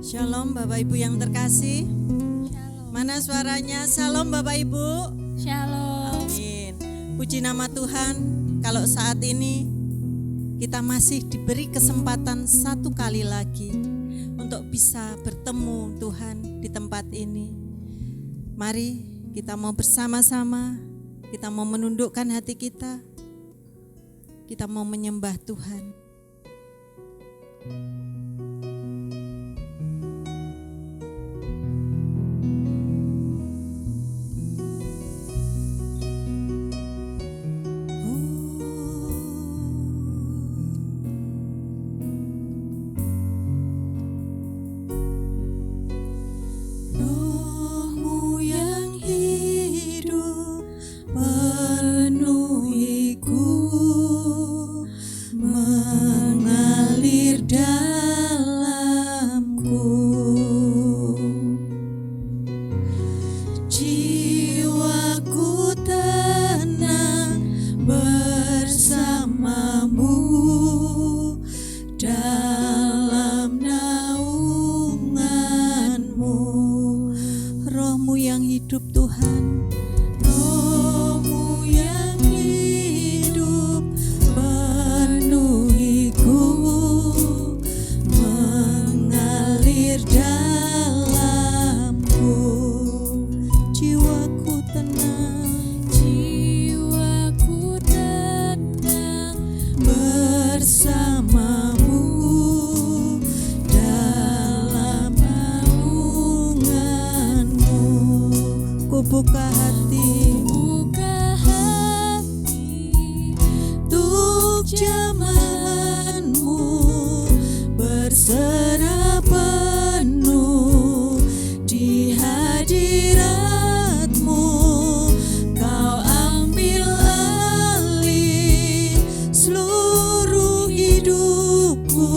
Shalom Bapak Ibu yang terkasih. Shalom. Mana suaranya? Shalom Bapak Ibu. Shalom. Amin. Puji nama Tuhan. Kalau saat ini kita masih diberi kesempatan satu kali lagi untuk bisa bertemu Tuhan di tempat ini. Mari kita mau bersama-sama, kita mau menundukkan hati kita mau menyembah Tuhan. Buka hati untuk jamahanmu, berserah penuh di hadiratmu. Kau ambil alih seluruh hidupku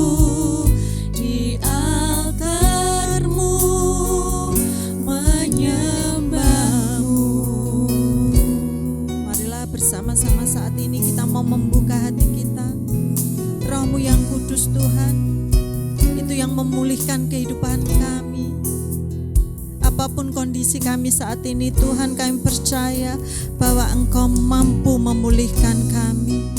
di altarmu, bersama-sama saat ini kita mau membuka hati kita. Roh-Mu yang kudus Tuhan, itu yang memulihkan kehidupan kami. Apapun kondisi kami saat ini Tuhan, kami percaya bahwa Engkau mampu memulihkan kami.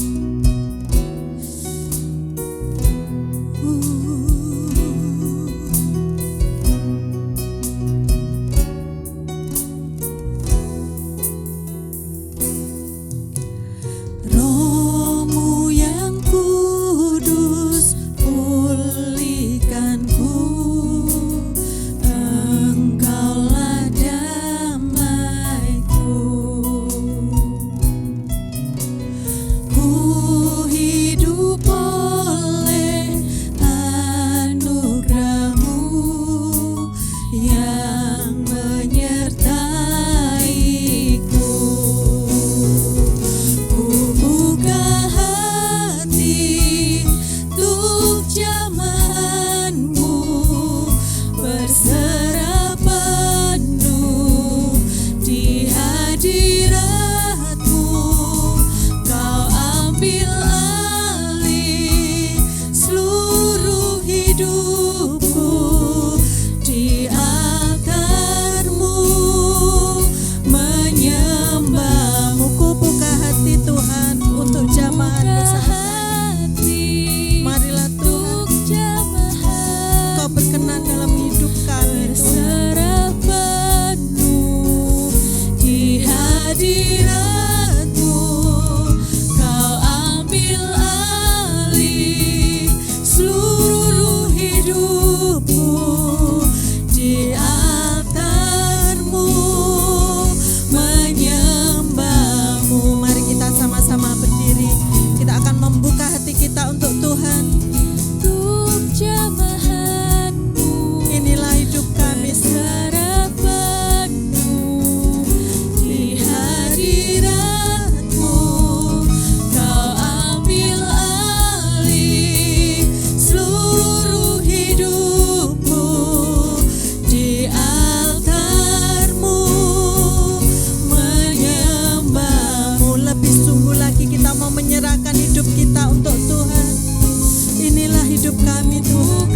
hidup kami Tuhan.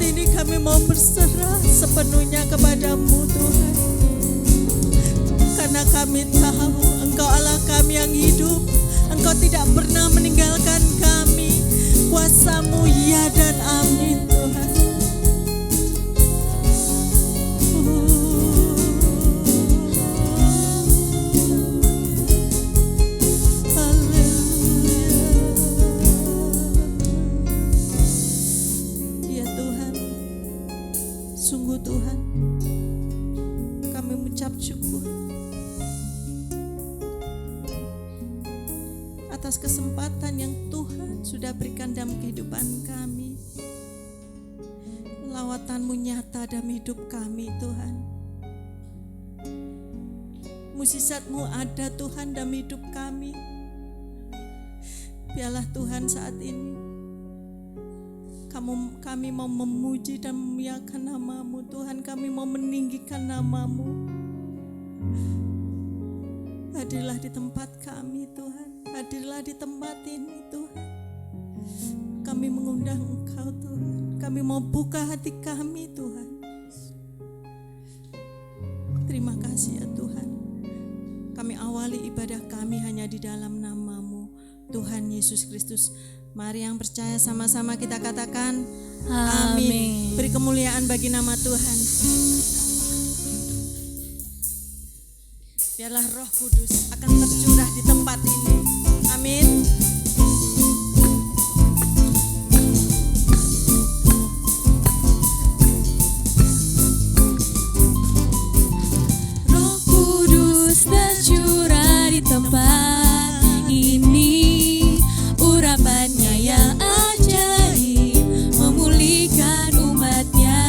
ini kami mau berserah sepenuhnya kepadamu Tuhan. Karena kami tahu Engkau Allah kami yang hidup. Engkau tidak pernah meninggalkan kami. Kuasa-Mu ya dan amin Tuhan. Ya Tuhan, sungguh Tuhan, kami mengucap syukur atas kesempatan yang Tuhan sudah berikan dalam kehidupan kami. Lawatan-Mu nyata dalam hidup kami Tuhan. Mukjizat-Mu ada Tuhan dalam hidup kami. Biarlah Tuhan saat ini kami mau memuji dan memuliakan nama-Mu Tuhan. Kami mau meninggikan nama-Mu. Hadirlah di tempat kami Tuhan. Hadirlah di tempat ini Tuhan. Kami mengundang Engkau Tuhan. Kami mau buka hati kami Tuhan. Terima kasih ya Tuhan. Kami awali ibadah kami hanya di dalam nama-Mu Tuhan Yesus Kristus. Mari yang percaya sama-sama kita katakan amin. Beri kemuliaan bagi nama Tuhan. Biarlah Roh Kudus akan tercurah di tempat ini. Amin. Roh Kudus tercurah di tempat ini. Urapannya yang ajaib memulihkan umatnya.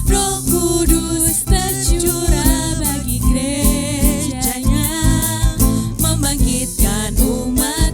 Roh Kudus tercurah bagi gerejanya, membangkitkan umat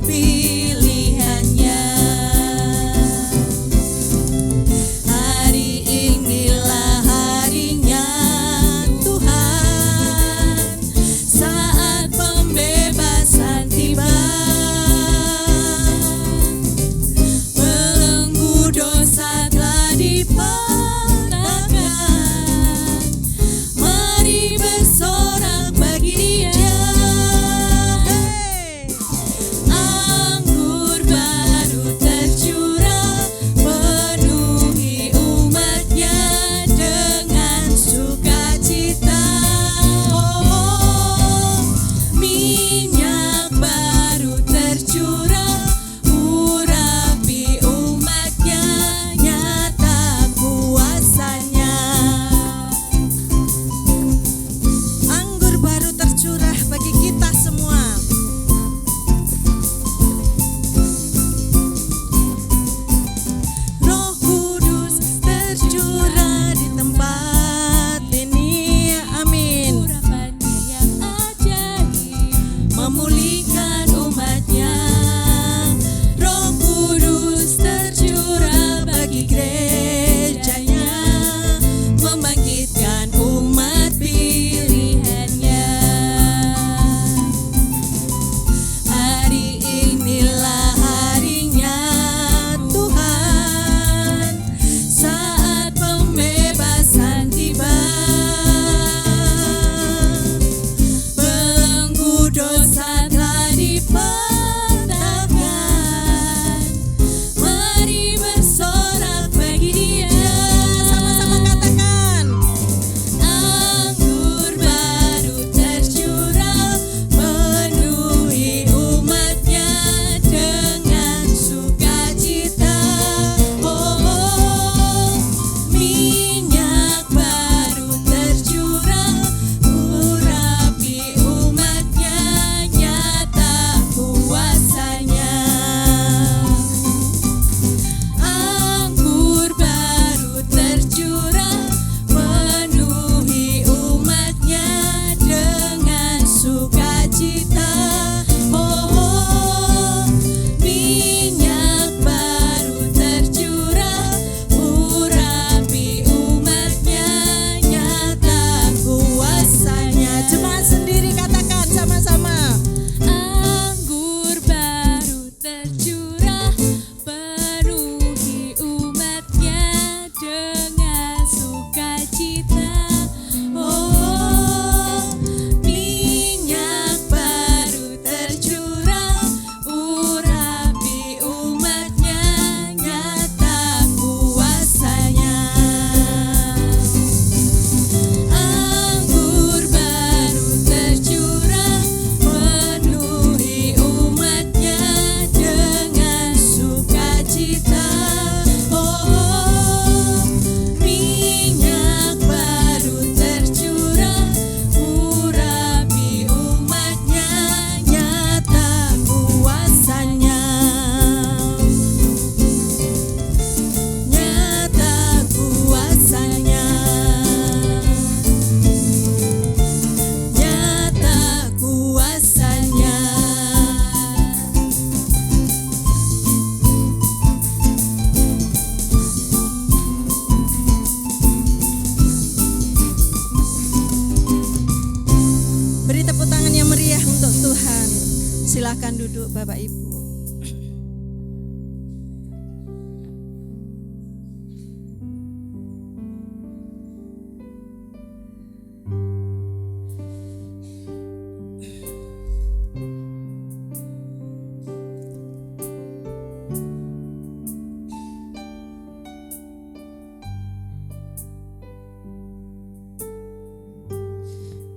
Silakan duduk Bapak Ibu.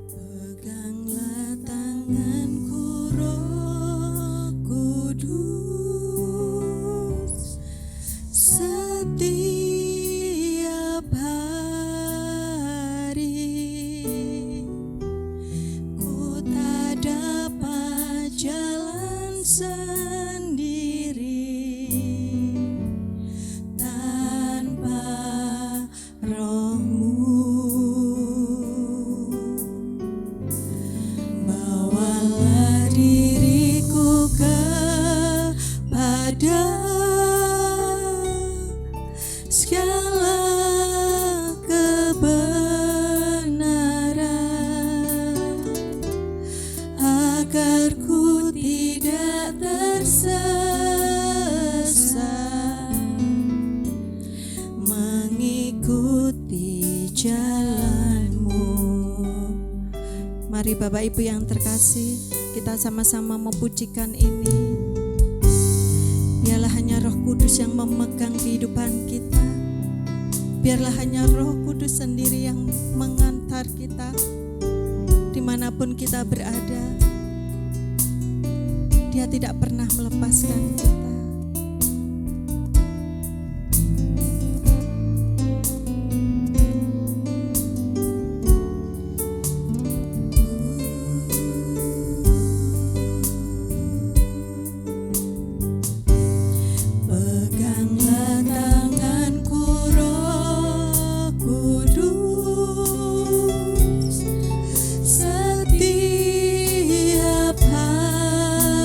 Peganglah tanganku Roh Kudus, setiap hari ku tak dapat jalan sendiri tanpa Roh-Mu. Bawalah diriku kepada segala kebenaran, agar ku tidak tersesat mengikuti jalan-Mu. Mari Bapak Ibu yang terkasih, kita sama-sama memujikan ini. Biarlah hanya Roh Kudus yang memegang kehidupan kita. Biarlah hanya Roh Kudus sendiri yang mengantar kita dimanapun kita berada. Dia tidak pernah melepaskan kita. Peganglah tanganku Roh Kudus, setiap hari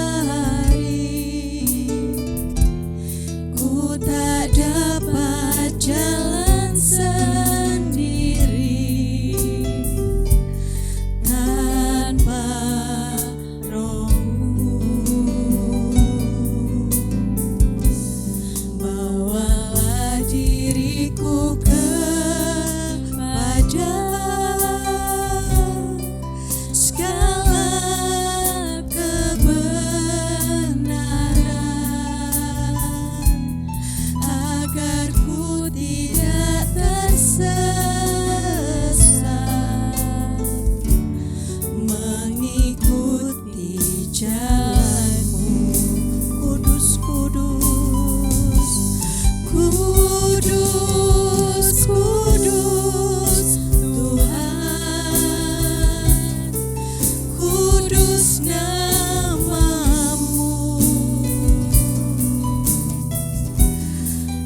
ku tak dapat jalan sendiri tanpa Roh-Mu. Bawalah diriku kepada segala kebenaran, agar ku tidak tersesat mengikuti jalan-Mu. Kudus, kudus, kudus, kudus Tuhan, kudus nama-Mu.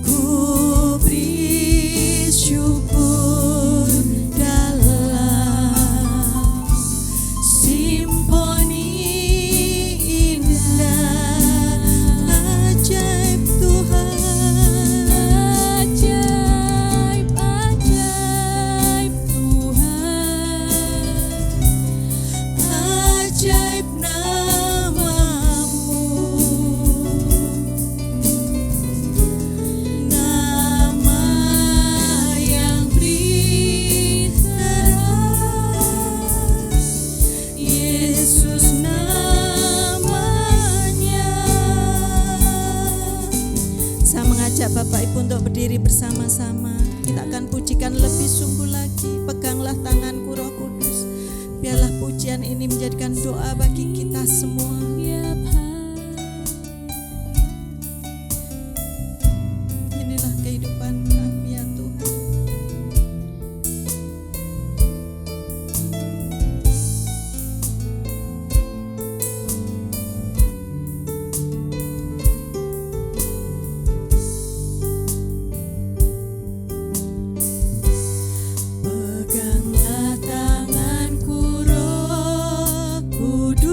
Ku beri syukur dalam simfoni indah, ajaib Tuhan, ajaib, ajaib Tuhan, ajaib nama-Mu, nama yang beri terang, Yesus namanya. Saya mengajak Bapak Ibu untuk berdiri bersama-sama. Kita akan pujikan lebih sungguh lagi. Peganglah tanganku Roh Kudus. Biarlah pujian ini menjadikan doa bagi kita semua. Inilah kehidupan kami ya Tuhan. Peganglah tanganku Roh Kudus,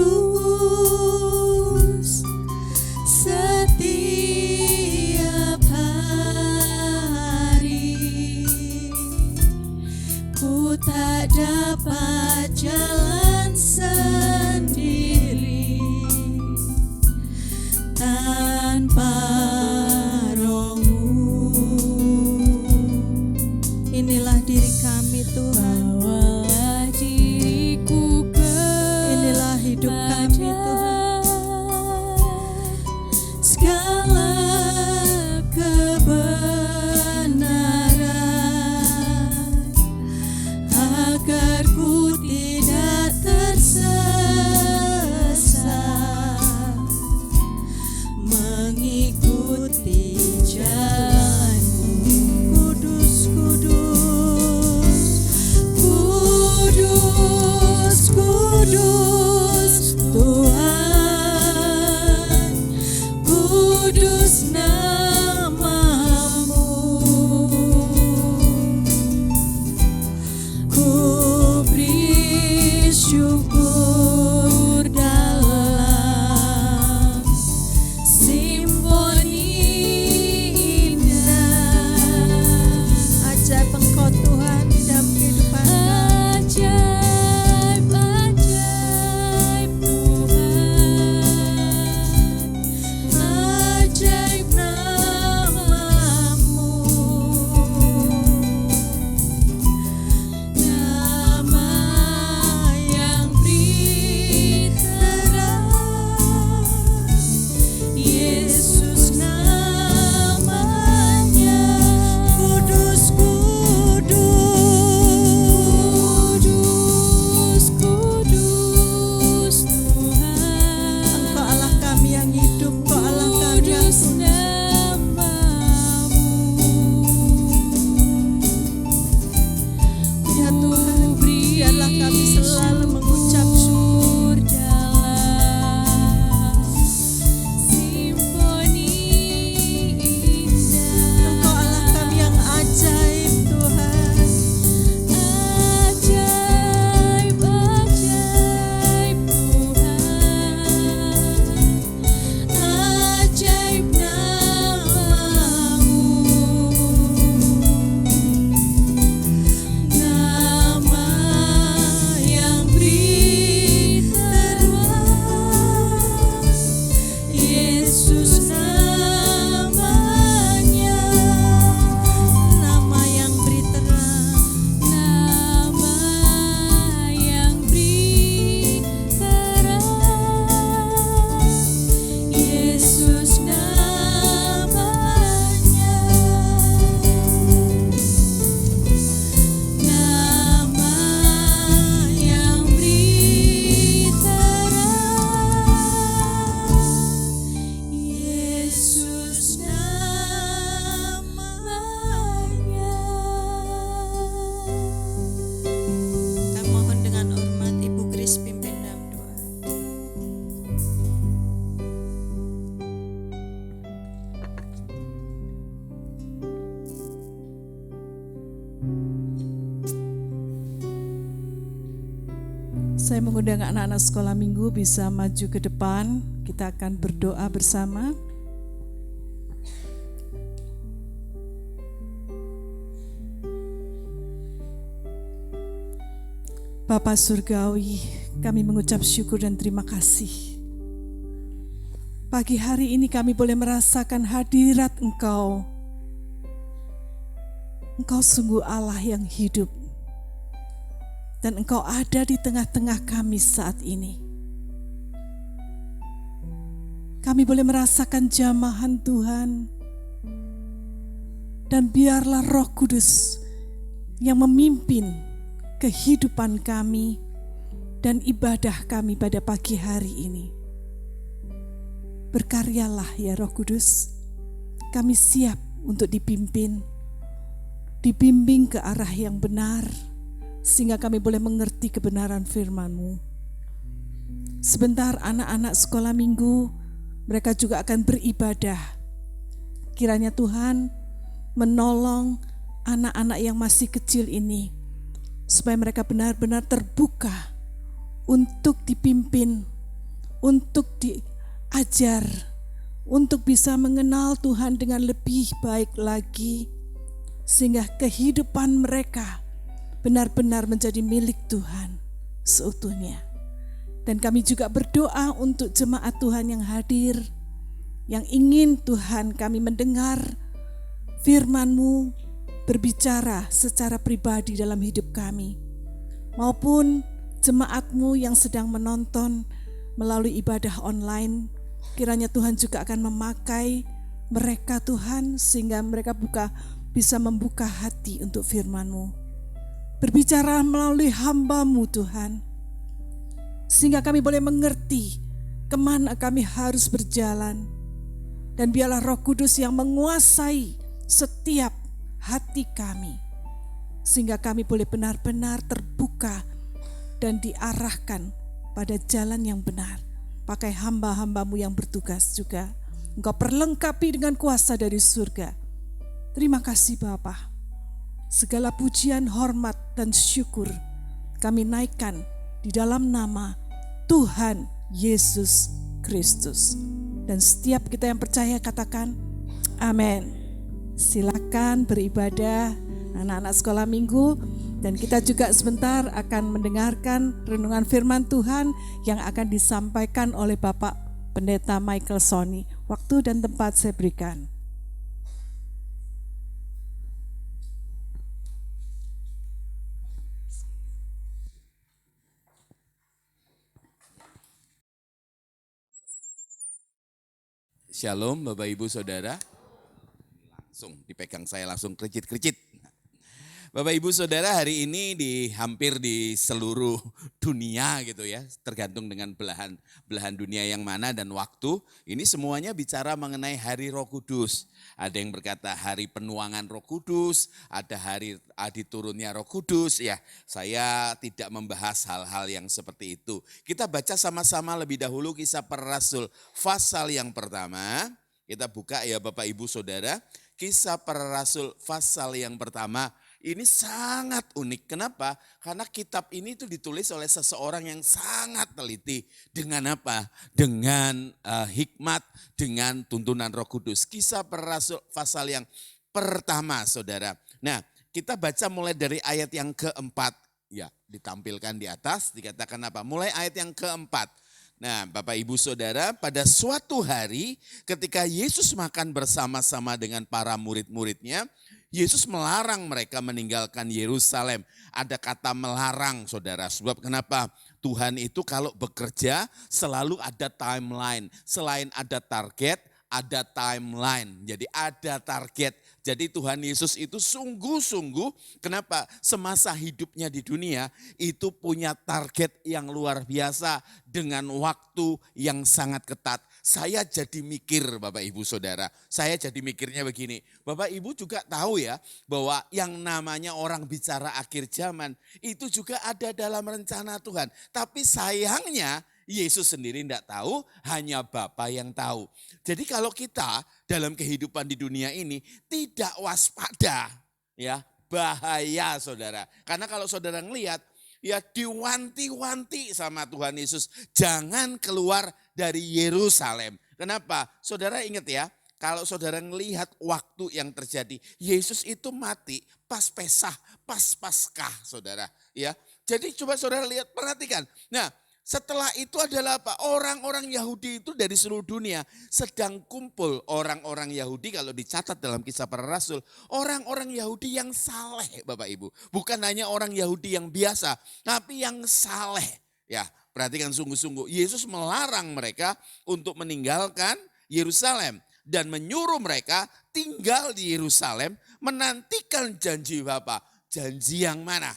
Saya mengundang anak-anak sekolah minggu bisa maju ke depan. Kita akan berdoa bersama. Bapa Surgawi, kami mengucap syukur dan terima kasih. Pagi hari ini kami boleh merasakan hadirat Engkau. Engkau sungguh Allah yang hidup. Dan Engkau ada di tengah-tengah kami saat ini. Kami boleh merasakan jamahan Tuhan. Dan biarlah Roh Kudus yang memimpin kehidupan kami dan ibadah kami pada pagi hari ini. Berkaryalah ya Roh Kudus. Kami siap untuk dipimpin, dibimbing ke arah yang benar, sehingga kami boleh mengerti kebenaran firman-Mu. Sebentar anak-anak sekolah minggu, mereka juga akan beribadah. Kiranya Tuhan menolong anak-anak yang masih kecil ini, supaya mereka benar-benar terbuka untuk dipimpin, untuk diajar, untuk bisa mengenal Tuhan dengan lebih baik lagi, sehingga kehidupan mereka benar-benar menjadi milik Tuhan seutuhnya. Dan kami juga berdoa untuk jemaat Tuhan yang hadir, yang ingin Tuhan kami mendengar firman-Mu berbicara secara pribadi dalam hidup kami, maupun jemaat-Mu yang sedang menonton melalui ibadah online. Kiranya Tuhan juga akan memakai mereka Tuhan, sehingga mereka bisa membuka hati untuk firman-Mu. Berbicara melalui hamba-Mu Tuhan, sehingga kami boleh mengerti kemana kami harus berjalan. Dan biarlah Roh Kudus yang menguasai setiap hati kami, sehingga kami boleh benar-benar terbuka dan diarahkan pada jalan yang benar. Pakai hamba-hamba-Mu yang bertugas juga. Engkau perlengkapi dengan kuasa dari surga. Terima kasih Bapa. Segala pujian, hormat, dan syukur kami naikkan di dalam nama Tuhan Yesus Kristus. Dan setiap kita yang percaya katakan amin. Silakan beribadah anak-anak sekolah minggu, dan kita juga sebentar akan mendengarkan renungan firman Tuhan yang akan disampaikan oleh Bapak Pendeta Michael Sony. Waktu dan tempat saya berikan. Shalom Bapak Ibu Saudara. Langsung dipegang saya langsung kricit-kricit. Bapak Ibu Saudara, hari ini hampir di seluruh dunia gitu ya, tergantung dengan belahan dunia yang mana dan waktu. Ini semuanya bicara mengenai Hari Roh Kudus. Ada yang berkata hari penuangan Roh Kudus, ada hari diturunnya Roh Kudus. Ya, saya tidak membahas hal-hal yang seperti itu. Kita baca sama-sama lebih dahulu Kisah Para Rasul pasal yang pertama. Kita buka ya Bapak Ibu Saudara, Kisah Para Rasul pasal yang pertama. Ini sangat unik. Kenapa? Karena kitab ini itu ditulis oleh seseorang yang sangat teliti. Dengan apa? Dengan hikmat, dengan tuntunan Roh Kudus. Kisah Para Rasul pasal yang pertama, saudara. Nah, kita baca mulai dari ayat yang keempat. Ya, ditampilkan di atas, dikatakan apa? Mulai ayat yang keempat. Nah, Bapak Ibu Saudara, pada suatu hari ketika Yesus makan bersama-sama dengan para murid-muridnya, Yesus melarang mereka meninggalkan Yerusalem. Ada kata melarang, saudara. Sebab kenapa? Tuhan itu kalau bekerja selalu ada timeline. Selain ada target, ada timeline. Jadi ada target. Jadi Tuhan Yesus itu sungguh-sungguh, kenapa? Semasa hidupnya di dunia itu punya target yang luar biasa dengan waktu yang sangat ketat. Saya jadi mikir Bapak Ibu Saudara, saya jadi mikirnya begini. Bapak Ibu juga tahu ya bahwa yang namanya orang bicara akhir zaman itu juga ada dalam rencana Tuhan. Tapi sayangnya Yesus sendiri tidak tahu, hanya Bapa yang tahu. Jadi kalau kita dalam kehidupan di dunia ini tidak waspada, ya bahaya saudara. Karena kalau saudara ngelihat ya diwanti-wanti sama Tuhan Yesus. Jangan keluar dari Yerusalem. Kenapa? Saudara ingat ya, kalau saudara melihat waktu yang terjadi, Yesus itu mati pas Pesah, pas Paskah, saudara. Ya, jadi coba saudara lihat, perhatikan. Nah, setelah itu adalah apa? Orang-orang Yahudi itu dari seluruh dunia sedang kumpul. Orang-orang Yahudi kalau dicatat dalam Kisah Para Rasul, orang-orang Yahudi yang saleh, Bapak Ibu. Bukan hanya orang Yahudi yang biasa, tapi yang saleh. Ya, perhatikan sungguh-sungguh. Yesus melarang mereka untuk meninggalkan Yerusalem dan menyuruh mereka tinggal di Yerusalem menantikan janji Bapa. Janji yang mana?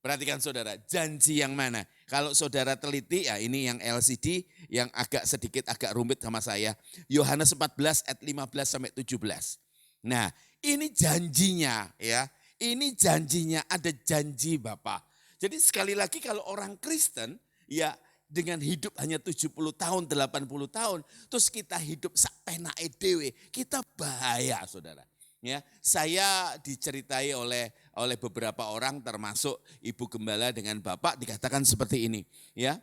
Perhatikan saudara, janji yang mana? Kalau saudara teliti, ya ini yang LCD yang sedikit agak rumit sama saya. Yohanes 14 ayat 15 sampai 17. Nah, ini janjinya ya. Ini janjinya, ada janji Bapa. Jadi sekali lagi kalau orang Kristen ya dengan hidup hanya 70 tahun, 80 tahun, terus kita hidup sak penake dhewe, kita bahaya saudara. Ya, saya diceritai oleh beberapa orang termasuk Ibu Gembala dengan Bapak dikatakan seperti ini. Ya,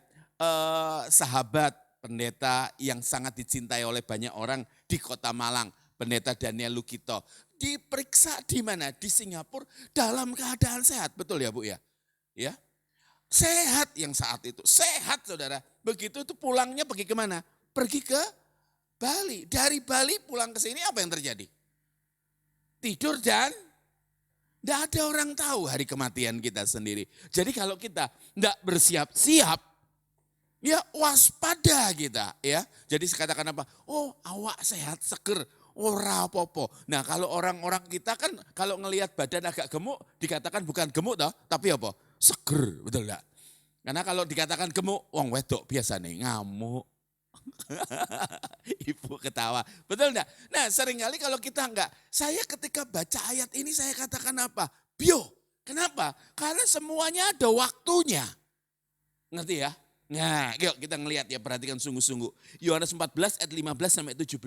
sahabat pendeta yang sangat dicintai oleh banyak orang di Kota Malang, Pendeta Daniel Lukito, diperiksa di mana? Di Singapura dalam keadaan sehat, betul ya Bu ya? Ya, sehat yang saat itu, sehat saudara. Begitu itu pulangnya pergi kemana? Pergi ke Bali. Dari Bali pulang ke sini apa yang terjadi? Tidur dan tidak ada orang tahu hari kematian kita sendiri. Jadi kalau kita tidak bersiap-siap, ya waspada kita ya. Jadi katakan apa? Oh awak sehat, seger, ora apa-apa. Nah kalau orang-orang kita kan kalau ngelihat badan agak gemuk, dikatakan bukan gemuk toh, tapi apa? Seger, betul enggak? Karena kalau dikatakan gemuk, wong wedok biasa nih ngamuk. Ibu ketawa, betul enggak? Nah seringkali kalau kita enggak, saya ketika baca ayat ini saya katakan apa? Bio, kenapa? Karena semuanya ada waktunya. Ngerti ya? Nah yuk kita ngelihat ya, perhatikan sungguh-sungguh. Yohanes 14 ayat 15 sampai 17,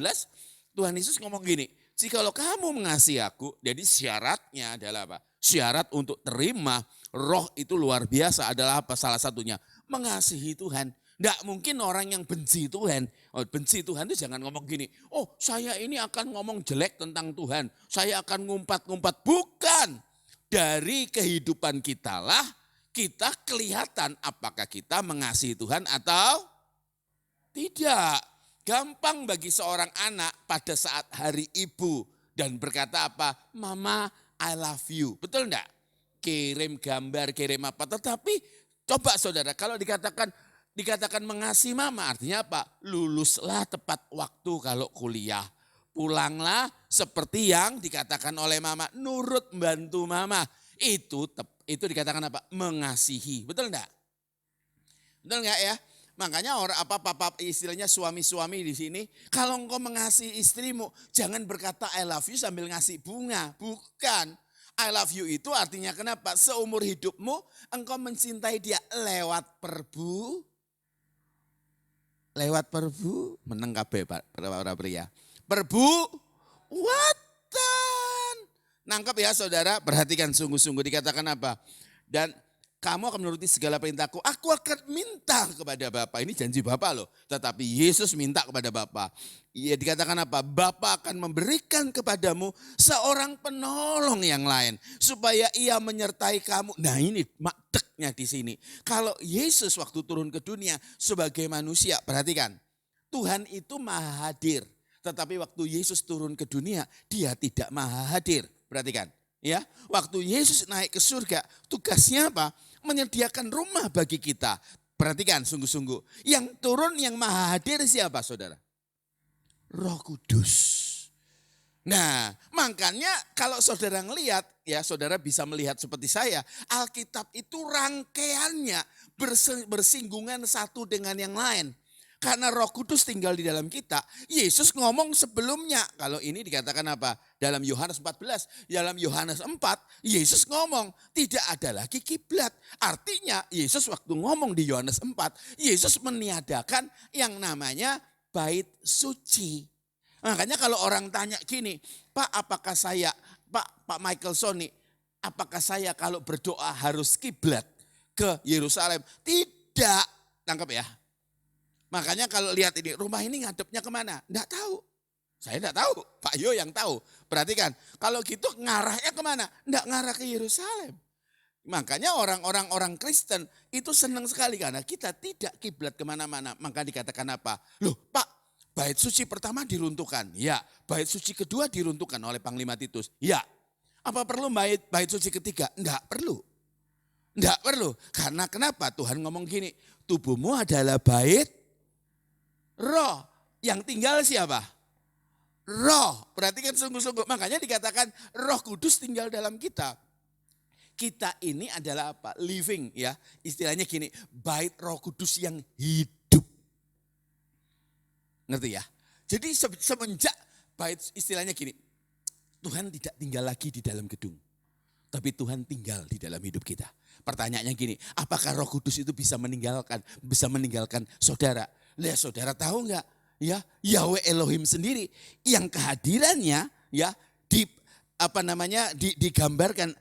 Tuhan Yesus ngomong gini, jikalau kamu mengasihi aku, jadi syaratnya adalah apa? Syarat untuk terima roh itu luar biasa adalah apa? Salah satunya mengasihi Tuhan. Tidak mungkin orang yang benci Tuhan. Oh, benci Tuhan itu jangan ngomong gini. Oh saya ini akan ngomong jelek tentang Tuhan. Saya akan ngumpat-ngumpat. Bukan. Dari kehidupan kita lah kita kelihatan apakah kita mengasihi Tuhan atau tidak. Gampang bagi seorang anak pada saat hari ibu dan berkata apa? Mama I love you. Betul enggak? Kirim gambar, kirim apa. Tetapi coba saudara kalau dikatakan mengasihi mama artinya apa? Luluslah tepat waktu kalau kuliah. Pulanglah seperti yang dikatakan oleh mama. Nurut membantu mama. Itu dikatakan apa? Mengasihi. Betul enggak? Betul enggak ya? Makanya orang papa istilahnya suami-suami di sini. Kalau engkau mengasihi istrimu jangan berkata I love you sambil ngasih bunga. Bukan. I love you itu artinya kenapa? Seumur hidupmu engkau mencintai dia lewat perbu. Lewat perbu, meneng kabeh para pria. Perbuatan. Nangkep ya saudara, perhatikan sungguh-sungguh dikatakan apa? Dan kamu akan menuruti segala perintahku, aku akan minta kepada Bapa. Ini janji Bapa loh, tetapi Yesus minta kepada Bapa. Ia dikatakan apa? Bapa akan memberikan kepadamu seorang penolong yang lain. Supaya ia menyertai kamu. Nah ini makdeknya di sini. Kalau Yesus waktu turun ke dunia sebagai manusia, perhatikan. Tuhan itu maha hadir. Tetapi waktu Yesus turun ke dunia, dia tidak maha hadir. Perhatikan. Ya, waktu Yesus naik ke surga, tugasnya apa? Menyediakan rumah bagi kita. Perhatikan sungguh-sungguh. Yang turun yang maha hadir siapa saudara? Roh Kudus. Nah, makanya kalau saudara ngelihat, ya saudara bisa melihat seperti saya, Alkitab itu rangkaiannya bersinggungan satu dengan yang lain. Karena Roh Kudus tinggal di dalam kita, Yesus ngomong sebelumnya. Kalau ini dikatakan apa? Dalam Yohanes 14, dalam Yohanes 4, Yesus ngomong tidak ada lagi kiblat. Artinya Yesus waktu ngomong di Yohanes 4, Yesus meniadakan yang namanya bait suci. Makanya kalau orang tanya gini, Pak apakah saya, Pak Michael Sony, apakah saya kalau berdoa harus kiblat? ke Yerusalem. Tidak, tangkap ya. Makanya kalau lihat ini, rumah ini ngadepnya kemana? Enggak tahu. Saya enggak tahu, Pak Yo yang tahu. Perhatikan, kalau gitu ngarahnya kemana? Enggak ngarah ke Yerusalem. Makanya orang Kristen itu senang sekali karena kita tidak kiblat kemana-mana. Maka dikatakan apa? Loh Pak, bait suci pertama diruntuhkan. Ya, bait suci kedua diruntuhkan oleh Panglima Titus. Ya, apa perlu bait suci ketiga? Enggak perlu. Enggak perlu. Karena kenapa? Tuhan ngomong gini, tubuhmu adalah bait roh. Yang tinggal siapa? Roh. Perhatikan sungguh-sungguh. Makanya dikatakan Roh Kudus tinggal dalam kita. Kita ini adalah apa? Living ya. Istilahnya gini, bait Roh Kudus yang hidup. Ngerti ya? Jadi semenjak bait istilahnya gini, Tuhan tidak tinggal lagi di dalam gedung. Tapi Tuhan tinggal di dalam hidup kita. Pertanyaannya gini, apakah Roh Kudus itu bisa meninggalkan saudara? Lihat saudara tahu enggak? Ya, Yahweh Elohim sendiri yang kehadirannya ya digambarkan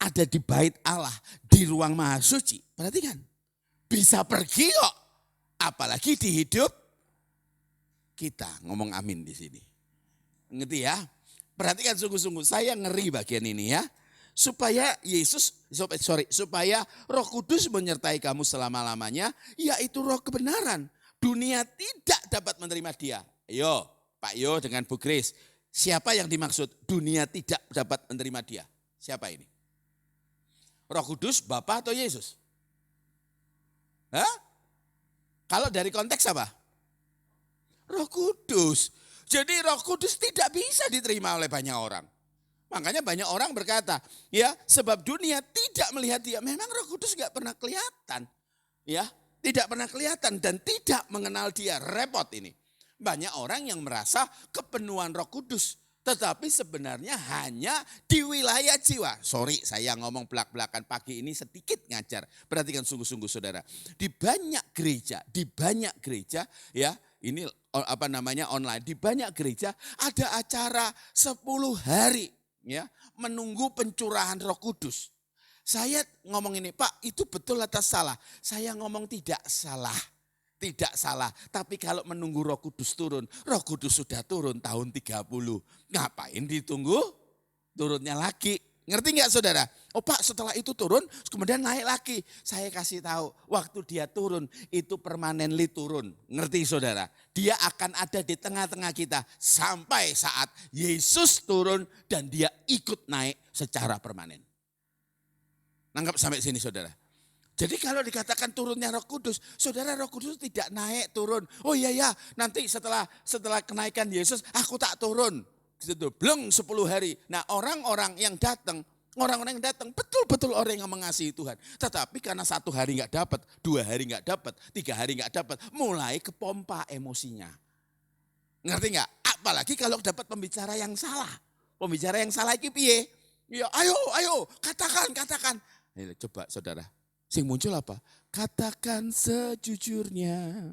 ada di bait Allah, di ruang maha suci. Perhatikan. Bisa pergi kok. Apalagi di hidup kita. Ngomong amin di sini. Ngerti ya? Perhatikan sungguh-sungguh, saya ngeri bagian ini ya. Supaya Roh Kudus menyertai kamu selama-lamanya, yaitu roh kebenaran. Dunia tidak dapat menerima dia. Ayo, Pak Yo dengan Bu Grace. Siapa yang dimaksud dunia tidak dapat menerima dia? Siapa ini? Roh Kudus, Bapa atau Yesus? Hah? Kalau dari konteks apa? Roh Kudus. Jadi Roh Kudus tidak bisa diterima oleh banyak orang. Makanya banyak orang berkata, ya sebab dunia tidak melihat dia. Memang Roh Kudus gak pernah kelihatan. Ya, tidak pernah kelihatan dan tidak mengenal dia. Repot ini. Banyak orang yang merasa kepenuhan Roh Kudus. Tetapi sebenarnya hanya di wilayah jiwa. Sorry saya ngomong belak-belakan pagi ini sedikit ngajar. Perhatikan sungguh-sungguh saudara. Di banyak gereja ya ini online. Di banyak gereja ada acara 10 hari ya menunggu pencurahan Roh Kudus. Saya ngomong ini, Pak, itu betul atau salah? Saya ngomong tidak salah. Tidak salah. Tapi kalau menunggu Roh Kudus turun, Roh Kudus sudah turun tahun 30. Ngapain ditunggu? Turunnya lagi. Ngerti nggak saudara? Oh Pak, setelah itu turun, kemudian naik lagi. Saya kasih tahu, waktu dia turun, itu permanently turun. Ngerti saudara? Dia akan ada di tengah-tengah kita sampai saat Yesus turun dan dia ikut naik secara permanen. Nangkap sampai sini saudara. Jadi kalau dikatakan turunnya Roh Kudus, saudara Roh Kudus tidak naik turun. Oh iya ya, nanti setelah kenaikan Yesus aku tak turun. Gitu, belum 10 hari. Nah orang-orang yang datang betul-betul orang yang mengasihi Tuhan. Tetapi karena 1 hari nggak dapat, 2 hari nggak dapat, 3 hari nggak dapat, mulai kepompa emosinya. Ngerti nggak? Apalagi kalau dapat pembicara yang salah. Pembicara yang salah itu piye? Ya, ayo, katakan. Coba saudara, sing muncul apa? Katakan sejujurnya.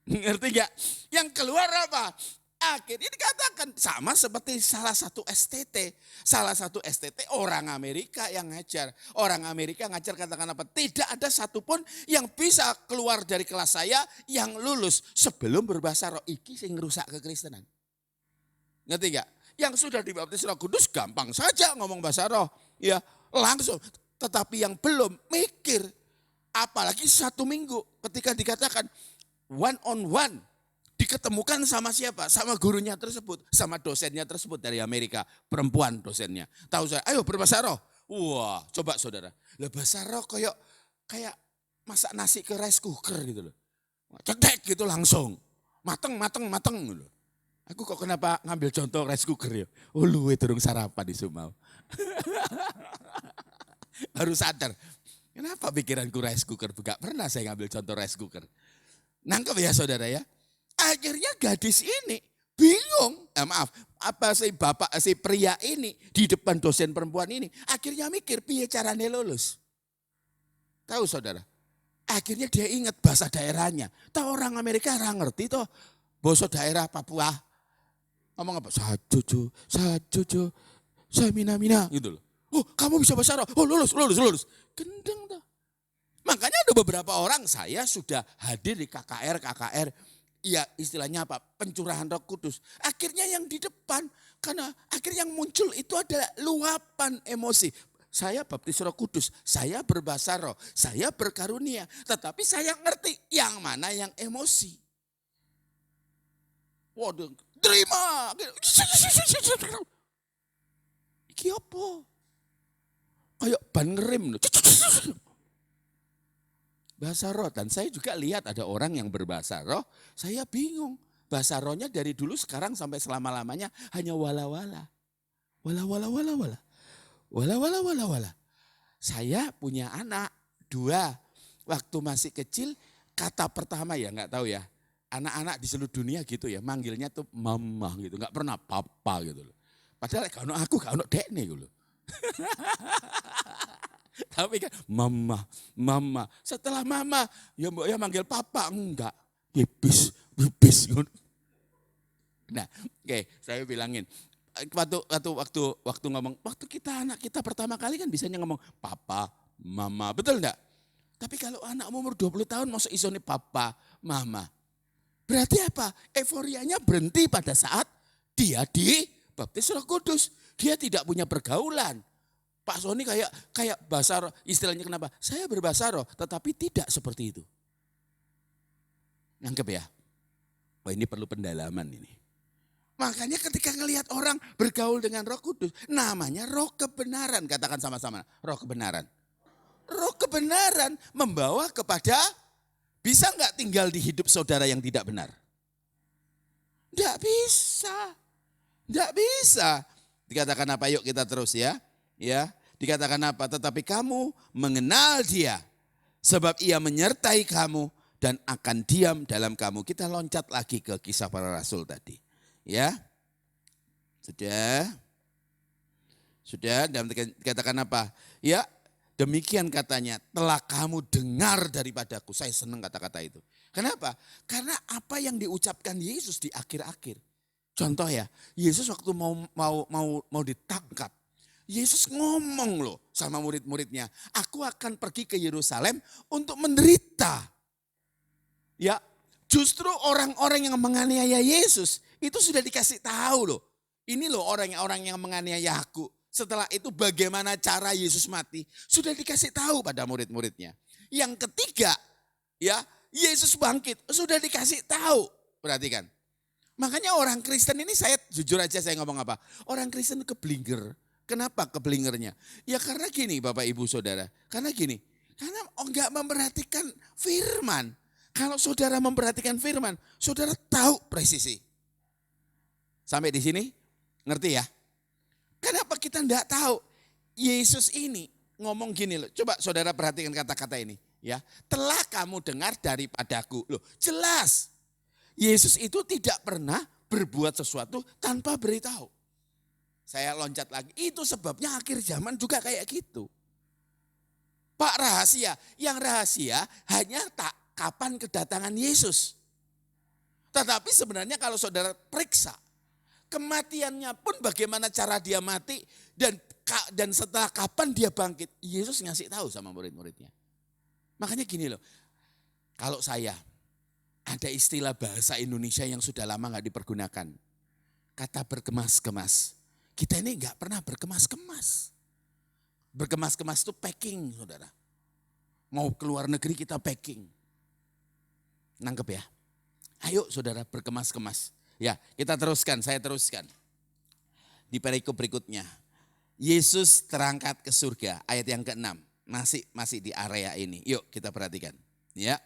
Ngerti gak? Yang keluar apa? Akhirnya dikatakan sama seperti salah satu STT. Salah satu STT orang Amerika yang ngajar. Orang Amerika ngajar katakan apa? Tidak ada satupun yang bisa keluar dari kelas saya yang lulus sebelum berbahasa roh. Iki sing ngerusak kekristenan. Ngerti gak? Yang sudah dibaptis Roh Kudus gampang saja ngomong bahasa roh. Ya, langsung. Tetapi yang belum mikir. Apalagi 1 minggu ketika dikatakan one on one. Diketemukan sama siapa? Sama gurunya tersebut. Sama dosennya tersebut dari Amerika. Perempuan dosennya. Tahu saya, ayo berbahasa roh. Wah, coba saudara. Lah bahasa roh kayak masak nasi ke rice cooker gitu loh. Cetek gitu langsung. Mateng gitu. Aku kok kenapa ngambil contoh rice cooker ya? Oh luwe durung sarapan di Sumau. Baru sadar. Kenapa pikiranku rice cooker? Gak pernah saya ngambil contoh rice cooker. Nangkep ya saudara ya? Akhirnya gadis ini bingung. Si pria ini di depan dosen perempuan ini. Akhirnya mikir piye carane lulus. Tahu saudara? Akhirnya dia ingat bahasa daerahnya. Tahu orang Amerika orang ngerti toh. Bahasa daerah Papua. Ngomong apa? Sajojo, samina gitu loh. Oh kamu bisa bahasa roh. Oh lulus. Gendeng toh. Makanya ada beberapa orang, saya sudah hadir di KKR, ya istilahnya apa, pencurahan Roh Kudus. Akhirnya yang di depan, karena akhirnya yang muncul itu adalah luapan emosi. Saya baptis Roh Kudus, saya berbahasa roh, saya berkarunia. Tetapi saya ngerti yang mana yang emosi. Waduh, terima. Iki apa? Kayak ban ngerem. Bahasa roh, dan saya juga lihat ada orang yang berbahasa roh, saya bingung. Bahasa rohnya dari dulu sekarang sampai selama-lamanya hanya wala-wala. Wala-wala-wala-wala. Wala-wala-wala-wala. Saya punya anak 2. Waktu masih kecil, kata pertama ya nggak tahu ya. Anak-anak di seluruh dunia gitu ya, manggilnya tuh mama gitu, nggak pernah papa gitu loh. Padahal kalau aku, kalau dek nih gitu. Tapi kan mama. Setelah mama, ya mbak ya manggil papa, enggak. Bibis. Nah, oke, saya bilangin. Waktu ngomong, waktu anak kita pertama kali kan bisanya ngomong papa, mama, betul enggak? Tapi kalau anak umur 20 tahun masuk isone papa, mama. Berarti apa? Euforianya berhenti pada saat dia dibaptis Roh Kudus. Dia tidak punya pergaulan. Pak Sony kayak bahasa roh, istilahnya kenapa? Saya berbahasa roh, tetapi tidak seperti itu. Nangkep ya? Wah, ini perlu pendalaman ini. Makanya ketika ngelihat orang bergaul dengan Roh Kudus, namanya roh kebenaran. Katakan sama-sama, roh kebenaran. Roh kebenaran membawa kepada, bisa nggak tinggal di hidup saudara yang tidak benar? Nggak bisa. Nggak bisa. Dikatakan apa? Yuk kita terus ya. Ya, dikatakan apa? Tetapi kamu mengenal dia, sebab ia menyertai kamu dan akan diam dalam kamu. Kita loncat lagi ke Kisah Para Rasul tadi. Ya, sudah, dan dikatakan apa? Ya, demikian katanya, telah kamu dengar daripadaku. Saya senang kata-kata itu. Kenapa? Karena apa yang diucapkan Yesus di akhir-akhir. Contoh ya, Yesus waktu mau ditangkap, Yesus ngomong loh sama murid-muridnya, aku akan pergi ke Yerusalem untuk menderita. Ya, justru orang-orang yang menganiaya Yesus itu sudah dikasih tahu loh. Ini loh orang-orang yang menganiaya aku. Setelah itu bagaimana cara Yesus mati, sudah dikasih tahu pada murid-muridnya. Yang ketiga, ya, Yesus bangkit, sudah dikasih tahu. Perhatikan. Makanya orang Kristen ini, saya jujur aja saya ngomong apa, orang Kristen keblinger. Kenapa keblingernya? Ya karena gini Bapak Ibu Saudara, karena enggak memperhatikan firman. Kalau saudara memperhatikan firman, saudara tahu presisi. Sampai di sini, ngerti ya? Kenapa kita enggak tahu? Yesus ini ngomong gini loh, coba saudara perhatikan kata-kata ini. Ya, telah kamu dengar daripadaku. Loh, jelas. Yesus itu tidak pernah berbuat sesuatu tanpa beritahu. Saya loncat lagi, itu sebabnya akhir zaman juga kayak gitu. Pak rahasia, yang rahasia hanya kapan kedatangan Yesus. Tetapi sebenarnya kalau saudara periksa, kematiannya pun bagaimana cara dia mati dan setelah kapan dia bangkit, Yesus ngasih tahu sama murid-muridnya. Makanya gini loh, kalau saya ada istilah bahasa Indonesia yang sudah lama gak dipergunakan. Kata berkemas-kemas. Kita ini gak pernah berkemas-kemas. Berkemas-kemas itu packing saudara. Mau keluar negeri kita packing. Nangkep ya? Ayo saudara berkemas-kemas. Ya kita teruskan, saya teruskan. Di perikop berikutnya. Yesus terangkat ke surga, ayat yang ke-6. Masih di area ini. Yuk kita perhatikan. Ya,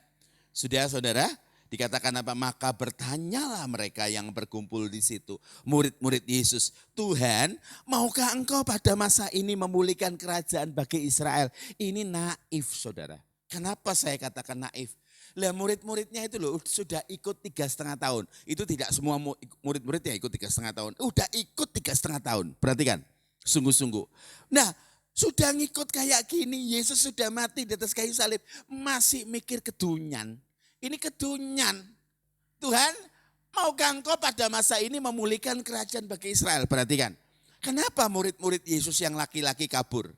sudah saudara? Dikatakan apa? Maka bertanyalah mereka yang berkumpul di situ. Murid-murid Yesus. Tuhan, maukah engkau pada masa ini memulihkan kerajaan bagi Israel? Ini naif saudara. Kenapa saya katakan naif? Lah murid-muridnya itu loh sudah ikut 3,5 tahun. Itu tidak semua murid-muridnya ikut 3,5 tahun. Udah ikut 3,5 tahun. Perhatikan. Sungguh-sungguh. Nah sudah ngikut kayak gini. Yesus sudah mati di atas kayu salib. Masih mikir kedunyan. Ini kedunyan. Tuhan, maukah engkau pada masa ini memulihkan kerajaan bagi Israel? Perhatikan. Kenapa murid-murid Yesus yang laki-laki kabur?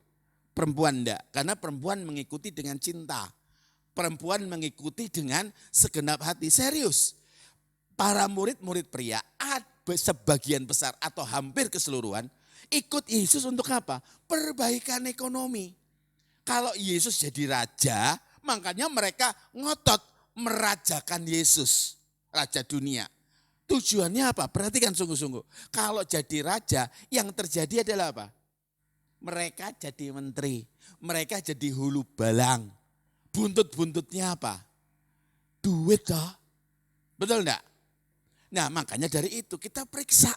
Perempuan enggak. Karena perempuan mengikuti dengan cinta. perempuan mengikuti dengan segenap hati. Serius. Para murid-murid pria sebagian besar atau hampir keseluruhan ikut Yesus untuk apa? Perbaikan ekonomi. Kalau Yesus jadi raja, makanya mereka ngotot merajakan Yesus, raja dunia. Tujuannya apa? Perhatikan sungguh-sungguh. Kalau jadi raja, yang terjadi adalah apa? Mereka jadi menteri, mereka jadi hulu balang. Buntut-buntutnya apa? Duit toh. Betul enggak? Nah makanya dari itu kita periksa,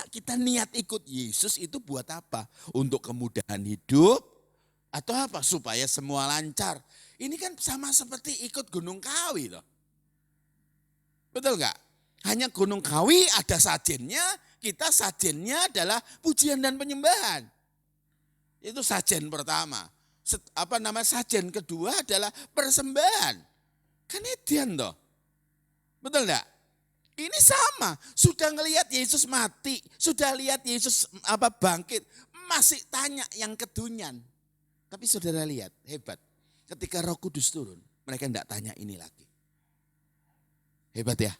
kita niat ikut Yesus itu buat apa? Untuk kemudahan hidup atau apa? Supaya semua lancar. Ini kan sama seperti ikut Gunung Kawi loh. Betul enggak? Hanya Gunung Kawi ada sajennya, kita sajennya adalah pujian dan penyembahan. Itu sajen pertama. Sajen kedua adalah persembahan. Kan edian toh. Betul enggak? Ini sama, sudah ngelihat Yesus mati, sudah lihat Yesus bangkit, masih tanya yang kedunyan. Tapi saudara lihat, hebat. Ketika Roh Kudus turun, mereka enggak tanya ini lagi. Hebat ya.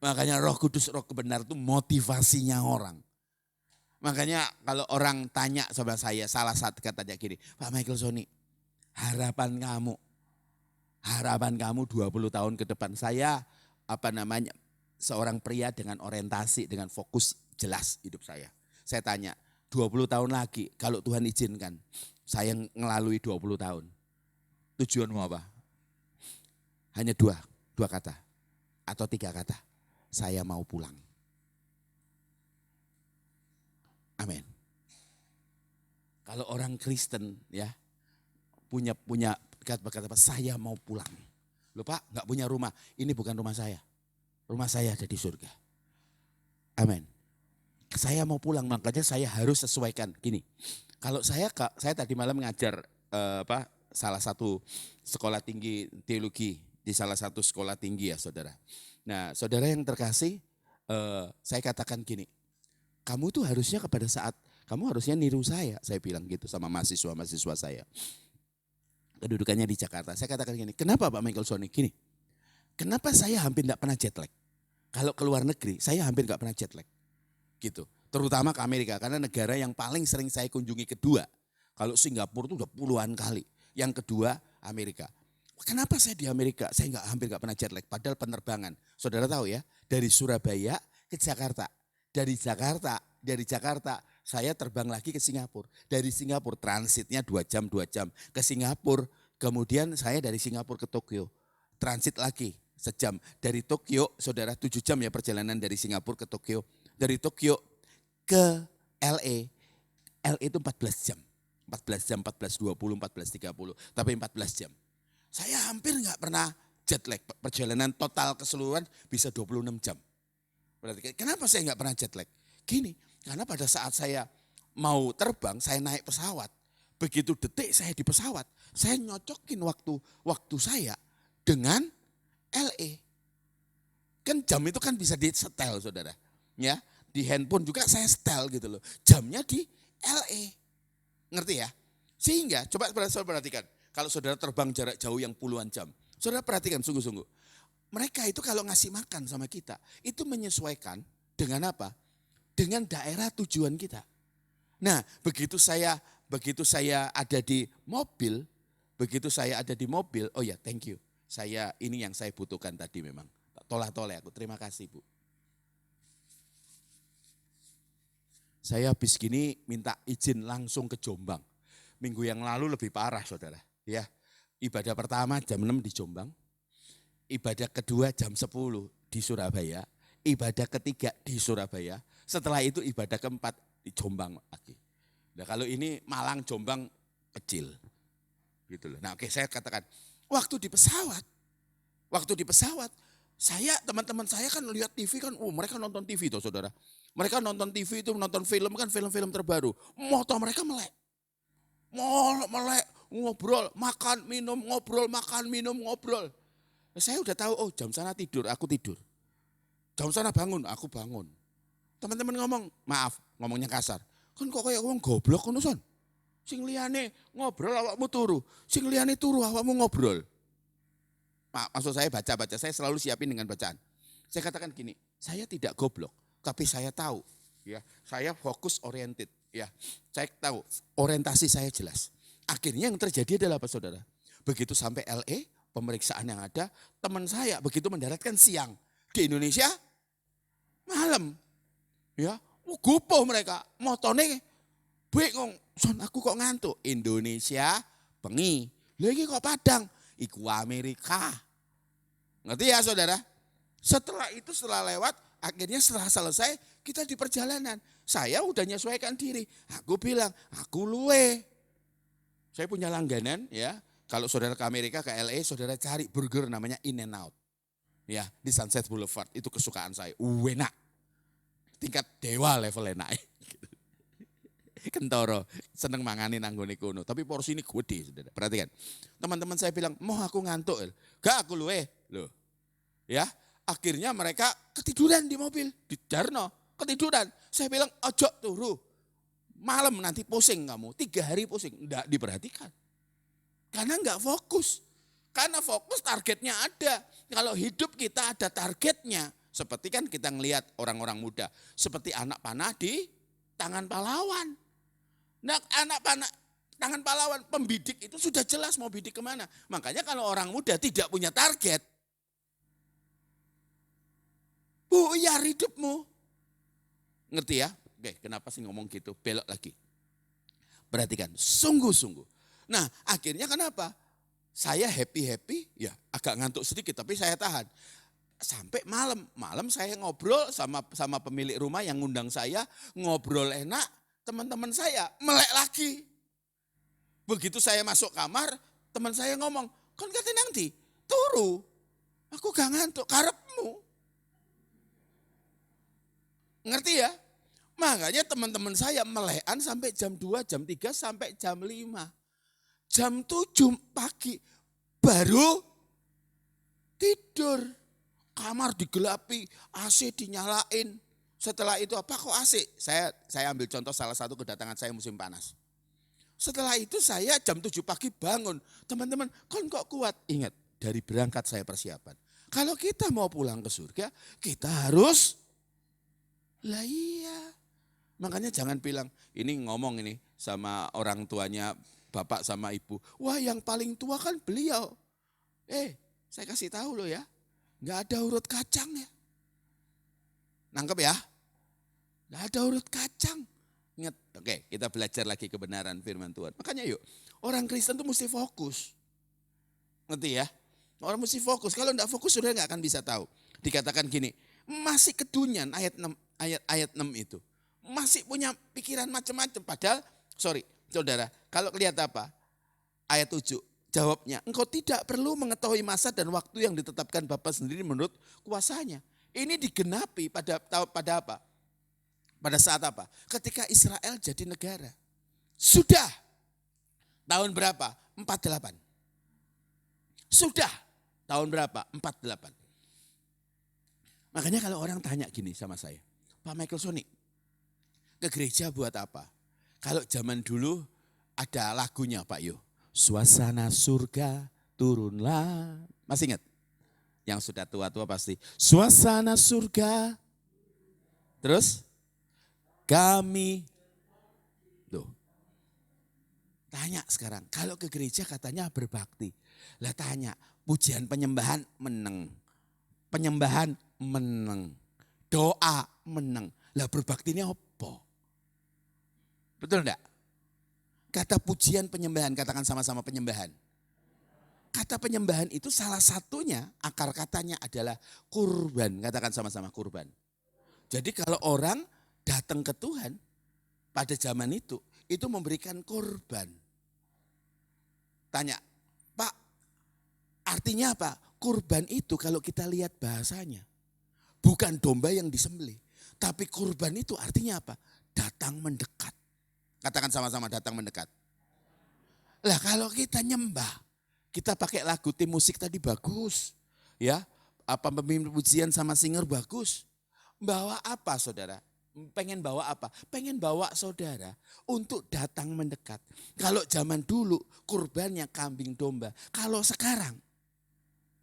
Makanya Roh Kudus, Roh kebenaran itu motivasinya orang. Makanya kalau orang tanya sama saya, salah satu katanya gini, Pak Michael Sony, harapan kamu 20 tahun ke depan. Saya seorang pria dengan orientasi, dengan fokus jelas hidup saya. Saya tanya, 20 tahun lagi kalau Tuhan izinkan, saya ngelalui 20 tahun. Tujuanmu apa? Hanya dua kata atau 3 kata. Saya mau pulang. Amin. Kalau orang Kristen ya punya kata-kata saya mau pulang. Loh Pak, enggak punya rumah. Ini bukan rumah saya. Rumah saya ada di surga. Amin. Saya mau pulang, makanya saya harus sesuaikan gini. Kalau saya tadi malam mengajar salah satu sekolah tinggi teologi di salah satu sekolah tinggi ya saudara. Nah saudara yang terkasih, saya katakan gini, kamu tuh harusnya kamu harusnya niru saya bilang gitu sama mahasiswa saya. Kedudukannya di Jakarta, saya katakan gini, kenapa Pak Michael Sony? Gini, kenapa saya hampir tidak pernah jet lag? Kalau keluar negeri, saya hampir nggak pernah jet lag. Gitu, terutama ke Amerika, karena negara yang paling sering saya kunjungi kedua. Kalau Singapura itu udah puluhan kali, yang kedua Amerika. Kenapa saya di Amerika? Saya hampir nggak pernah jet lag. Padahal penerbangan, saudara tahu ya, dari Surabaya ke Jakarta, dari Jakarta saya terbang lagi ke Singapura. Dari Singapura transitnya 2 jam ke Singapura. Kemudian saya dari Singapura ke Tokyo, transit lagi sejam. Dari Tokyo, saudara 7 jam ya perjalanan dari Singapura ke Tokyo. Dari Tokyo ke LA itu 14 jam. 14:20, 14:30, tapi 14 jam. Saya hampir nggak pernah jet lag, perjalanan total keseluruhan bisa 26 jam. Berarti kenapa saya nggak pernah jet lag? Gini, karena pada saat saya mau terbang, saya naik pesawat. Begitu detik saya di pesawat, saya nyocokin waktu saya dengan LA. Kan jam itu kan bisa di setel saudara. Ya, di handphone juga saya setel gitu loh. Jamnya di LA. Ngerti ya? Sehingga coba saudara perhatikan. Kalau saudara terbang jarak jauh yang puluhan jam. Saudara perhatikan sungguh-sungguh. Mereka itu kalau ngasih makan sama kita. Itu menyesuaikan dengan apa? Dengan daerah tujuan kita. Nah begitu saya ada di mobil. Oh ya thank you. Ini yang saya butuhkan tadi memang. Toleh aku. Terima kasih Bu. Saya habis gini minta izin langsung ke Jombang. Minggu yang lalu lebih parah saudara. Ya, ibadah pertama jam 6 di Jombang. Ibadah kedua jam 10 di Surabaya. Ibadah ketiga di Surabaya. Setelah itu ibadah keempat di Jombang lagi. Nah kalau ini Malang Jombang kecil. Gitu loh. Nah oke saya katakan, waktu di pesawat, teman-teman saya kan lihat TV kan, mereka nonton TV tuh saudara. Mereka nonton TV itu, nonton film kan film-film terbaru. Motor mereka melek. Ngobrol, makan, minum, ngobrol, makan, minum, ngobrol. Saya udah tahu, jam sana tidur, aku tidur. Jam sana bangun, aku bangun. Teman-teman ngomong, maaf, ngomongnya kasar. Kan kok kayak ngomong goblok kan Son? Sing liyane ngobrol awakmu turu, sing liyane turu awakmu ngobrol. Maksud saya baca-baca, saya selalu siapin dengan bacaan. Saya katakan gini, saya tidak goblok, tapi saya tahu, ya, saya fokus oriented, ya, saya tahu orientasi saya jelas. Akhirnya yang terjadi adalah apa saudara? Begitu sampai LA, pemeriksaan yang ada, teman saya begitu mendaratkan siang di Indonesia, malam, ya, gupoh mereka, motone, bingung, son aku kok ngantuk, Indonesia, bengi, lagi kok Padang. Iku Amerika. Ngerti ya saudara? Setelah itu setelah lewat, akhirnya setelah selesai kita di perjalanan. Saya udah menyesuaikan diri. Aku bilang, aku luwe. Saya punya langganan ya. Kalau saudara ke Amerika, ke LA, saudara cari burger namanya In and Out. Ya, di Sunset Boulevard. Itu kesukaan saya. Enak. Tingkat dewa levelnya naik. Kentoro, seneng manganin anggone kono, tapi porsi ini gede, saudara. Perhatikan, teman-teman saya bilang, mau aku ngantuk, gak aku luwe, loh, ya. Akhirnya mereka ketiduran di mobil, di Darno, ketiduran. Saya bilang, ojo turu, malam nanti pusing kamu, 3 hari pusing, enggak diperhatikan, karena enggak fokus, karena fokus targetnya ada. Kalau hidup kita ada targetnya, seperti kan kita ngelihat orang-orang muda, seperti anak panah di tangan pahlawan. Nah, anak panah tangan pahlawan, pembidik itu sudah jelas mau bidik kemana. Makanya kalau orang muda tidak punya target, buyar hidupmu. Ngerti ya? Oke, kenapa sih ngomong gitu? Belok lagi. Perhatikan, sungguh-sungguh. Nah, akhirnya kenapa? Saya happy-happy, ya agak ngantuk sedikit tapi saya tahan. Sampai malam saya ngobrol sama pemilik rumah yang ngundang saya, ngobrol enak, teman-teman saya melek lagi. Begitu saya masuk kamar, teman saya ngomong, kon kate nanti turu, aku gak ngantuk, karepmu. Ngerti ya? Makanya teman-teman saya melekan sampai jam 2, jam 3, sampai jam 5. Jam 7 pagi baru tidur. Kamar digelapi, AC dinyalain. Setelah itu apa kok AC? Saya ambil contoh salah satu kedatangan saya musim panas. Setelah itu saya jam 7 pagi bangun. Teman-teman, kon kok kuat? Ingat, dari berangkat saya persiapan. Kalau kita mau pulang ke surga, kita harus, lah iya. Makanya jangan bilang, ini ngomong ini sama orang tuanya bapak sama ibu. Wah yang paling tua kan beliau. Saya kasih tahu loh ya. Enggak ada urut kacang ya. Nangkep ya? Enggak ada urut kacang. Ingat, oke, kita belajar lagi kebenaran firman Tuhan. Makanya yuk, orang Kristen tuh mesti fokus. Ngerti ya? Orang mesti fokus. Kalau enggak fokus sudah enggak akan bisa tahu. Dikatakan gini, masih kedunyan ayat 6 itu. Masih punya pikiran macam-macam. Padahal, saudara, kalau lihat apa? Ayat 7. Jawabnya, engkau tidak perlu mengetahui masa dan waktu yang ditetapkan Bapa sendiri menurut kuasanya. Ini digenapi pada apa? Pada saat apa? Ketika Israel jadi negara. Sudah. Tahun berapa? 48. Sudah. Tahun berapa? 48. Makanya kalau orang tanya gini sama saya, Pak Michael Sonic, ke gereja buat apa? Kalau zaman dulu ada lagunya Pak Yo. Suasana surga turunlah. Masih ingat? Yang sudah tua-tua pasti. Suasana surga. Terus? Kami. Tuh. Tanya sekarang. Kalau ke gereja katanya berbakti. Lah tanya. Pujian penyembahan meneng. Penyembahan meneng. Doa meneng. Lah berbakti ini apa? Betul enggak? Kata pujian penyembahan, katakan sama-sama penyembahan. Kata penyembahan itu salah satunya, akar katanya adalah kurban. Katakan sama-sama kurban. Jadi kalau orang datang ke Tuhan pada zaman itu memberikan kurban. Tanya, Pak, artinya apa? Kurban itu kalau kita lihat bahasanya, bukan domba yang disembelih. Tapi kurban itu artinya apa? Datang mendekat. Katakan sama-sama datang mendekat. Lah kalau kita nyembah, kita pakai lagu tim musik tadi bagus. Ya, apa pemimpin pujian sama singer bagus. Bawa apa saudara? Pengen bawa apa? Pengen bawa saudara untuk datang mendekat. Kalau zaman dulu kurbannya kambing domba. Kalau sekarang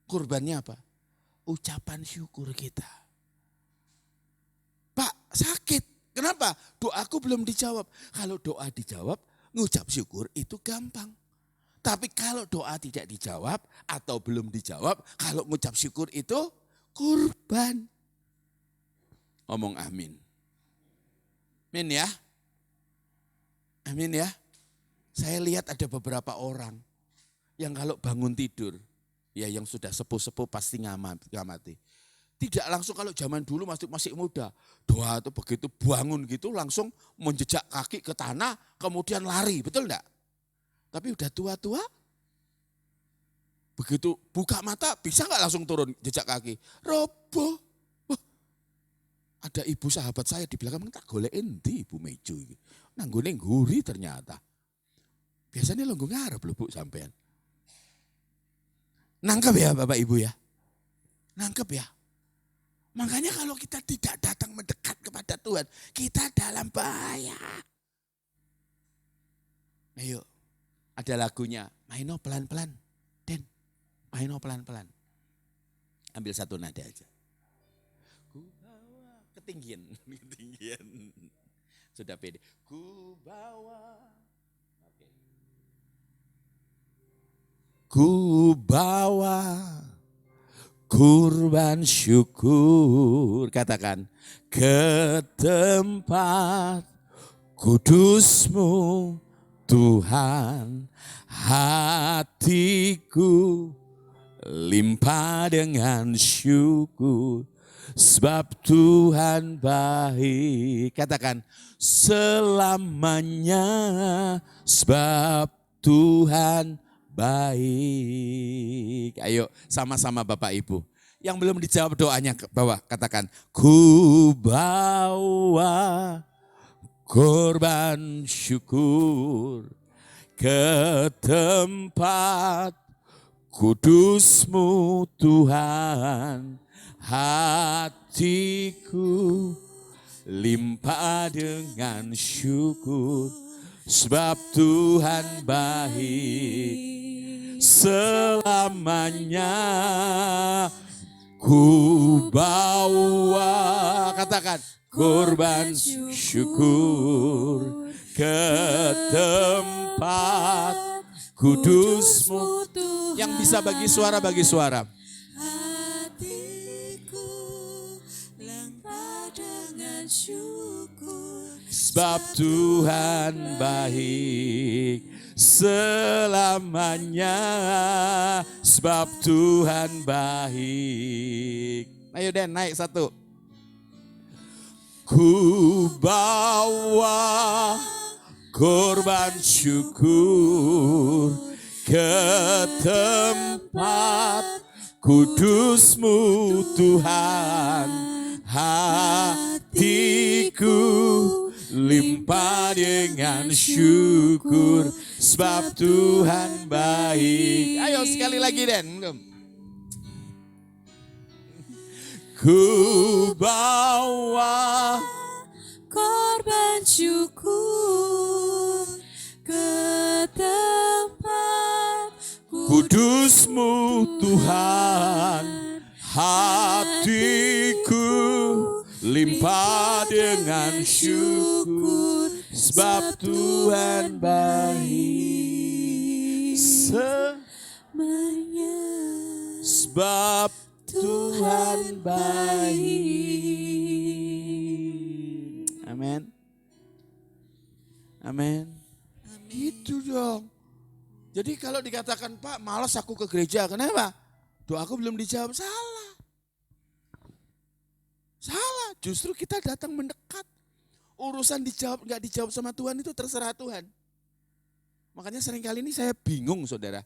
kurbannya apa? Ucapan syukur kita. Pak, sakit. Kenapa? Doaku belum dijawab. Kalau doa dijawab, ngucap syukur itu gampang. Tapi kalau doa tidak dijawab atau belum dijawab, kalau ngucap syukur itu kurban. Ngomong amin. Amin ya. Amin ya. Saya lihat ada beberapa orang yang kalau bangun tidur, ya yang sudah sepuh-sepuh pasti ngamati. Tidak langsung kalau zaman dulu masih muda. Doa itu begitu bangun gitu langsung menjejak kaki ke tanah kemudian lari, betul enggak? Tapi udah tua-tua, begitu buka mata bisa enggak langsung turun jejak kaki? Roboh. Ada ibu sahabat saya di belakang, tak golek endi Ibu Mejo iki. Nanggone ngguri ternyata. Biasanya longgo ngarep lho Bu sampean. Nangkep ya Bapak Ibu ya. Nangkep ya. Makanya kalau kita tidak datang mendekat kepada Tuhan, kita dalam bahaya. Ayo, ada lagunya, maino pelan-pelan. Den, maino pelan-pelan. Ambil satu nada aja. Ketinggian. Sudah pede. Ku bawa. Oke. Ku bawa kurban syukur. Katakan. Ke tempat kudus-Mu Tuhan. Hatiku limpah dengan syukur. Sebab Tuhan baik. Katakan selamanya. Sebab Tuhan baik. Ayo sama-sama Bapak Ibu. Yang belum dijawab doanya ke bawah. Katakan ku bawa korban syukur ke tempat kudus-Mu Tuhan. Hatiku limpah dengan syukur sebab Tuhan baik selamanya. Ku bawa, katakan, korban syukur ke tempat kudus-Mu. Yang bisa bagi suara, bagi suara. Sebab Tuhan baik selamanya. Sebab Tuhan baik. Ayo Den, naik satu. Ku bawa korban syukur ke tempat kudus-Mu Tuhan. Hatiku limpah dengan syukur sebab Tuhan baik. Ayo sekali lagi Den. Ku bawa korban syukur ke tempat kudus-Mu Tuhan. Hatiku limpah dengan syukur sebab Tuhan baik selamanya. Sebab Tuhan baik. Amin. Amin. Gitu dong. Jadi kalau dikatakan Pak malas aku ke gereja, kenapa? Doaku belum dijawab, salah. Salah, justru kita datang mendekat. Urusan dijawab, nggak dijawab sama Tuhan itu terserah Tuhan. Makanya seringkali ini saya bingung saudara.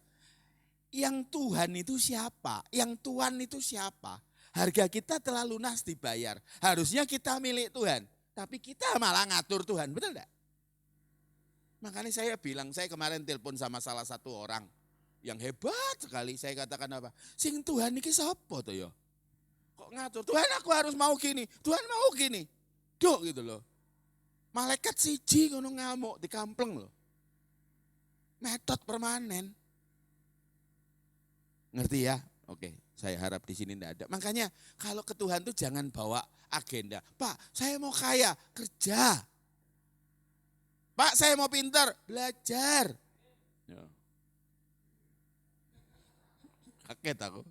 Yang Tuhan itu siapa? Yang Tuhan itu siapa? Harga kita telah lunas dibayar. Harusnya kita milik Tuhan. Tapi kita malah ngatur Tuhan, betul enggak? Makanya saya bilang, saya kemarin telepon sama salah satu orang yang hebat sekali. Saya katakan apa? Sing Tuhan ini sapa to ya? Kok ngatur? Tuhan aku harus mau gini, Tuhan mau gini. duduk gitu loh. Malaikat siji ngono ngamuk di kampleng loh. Metode permanen. Ngerti ya? Oke, saya harap di sini enggak ada. Makanya kalau ke Tuhan tuh jangan bawa agenda. Pak, saya mau kaya, kerja. Pak, saya mau pintar, belajar. Ya. Kaget aku.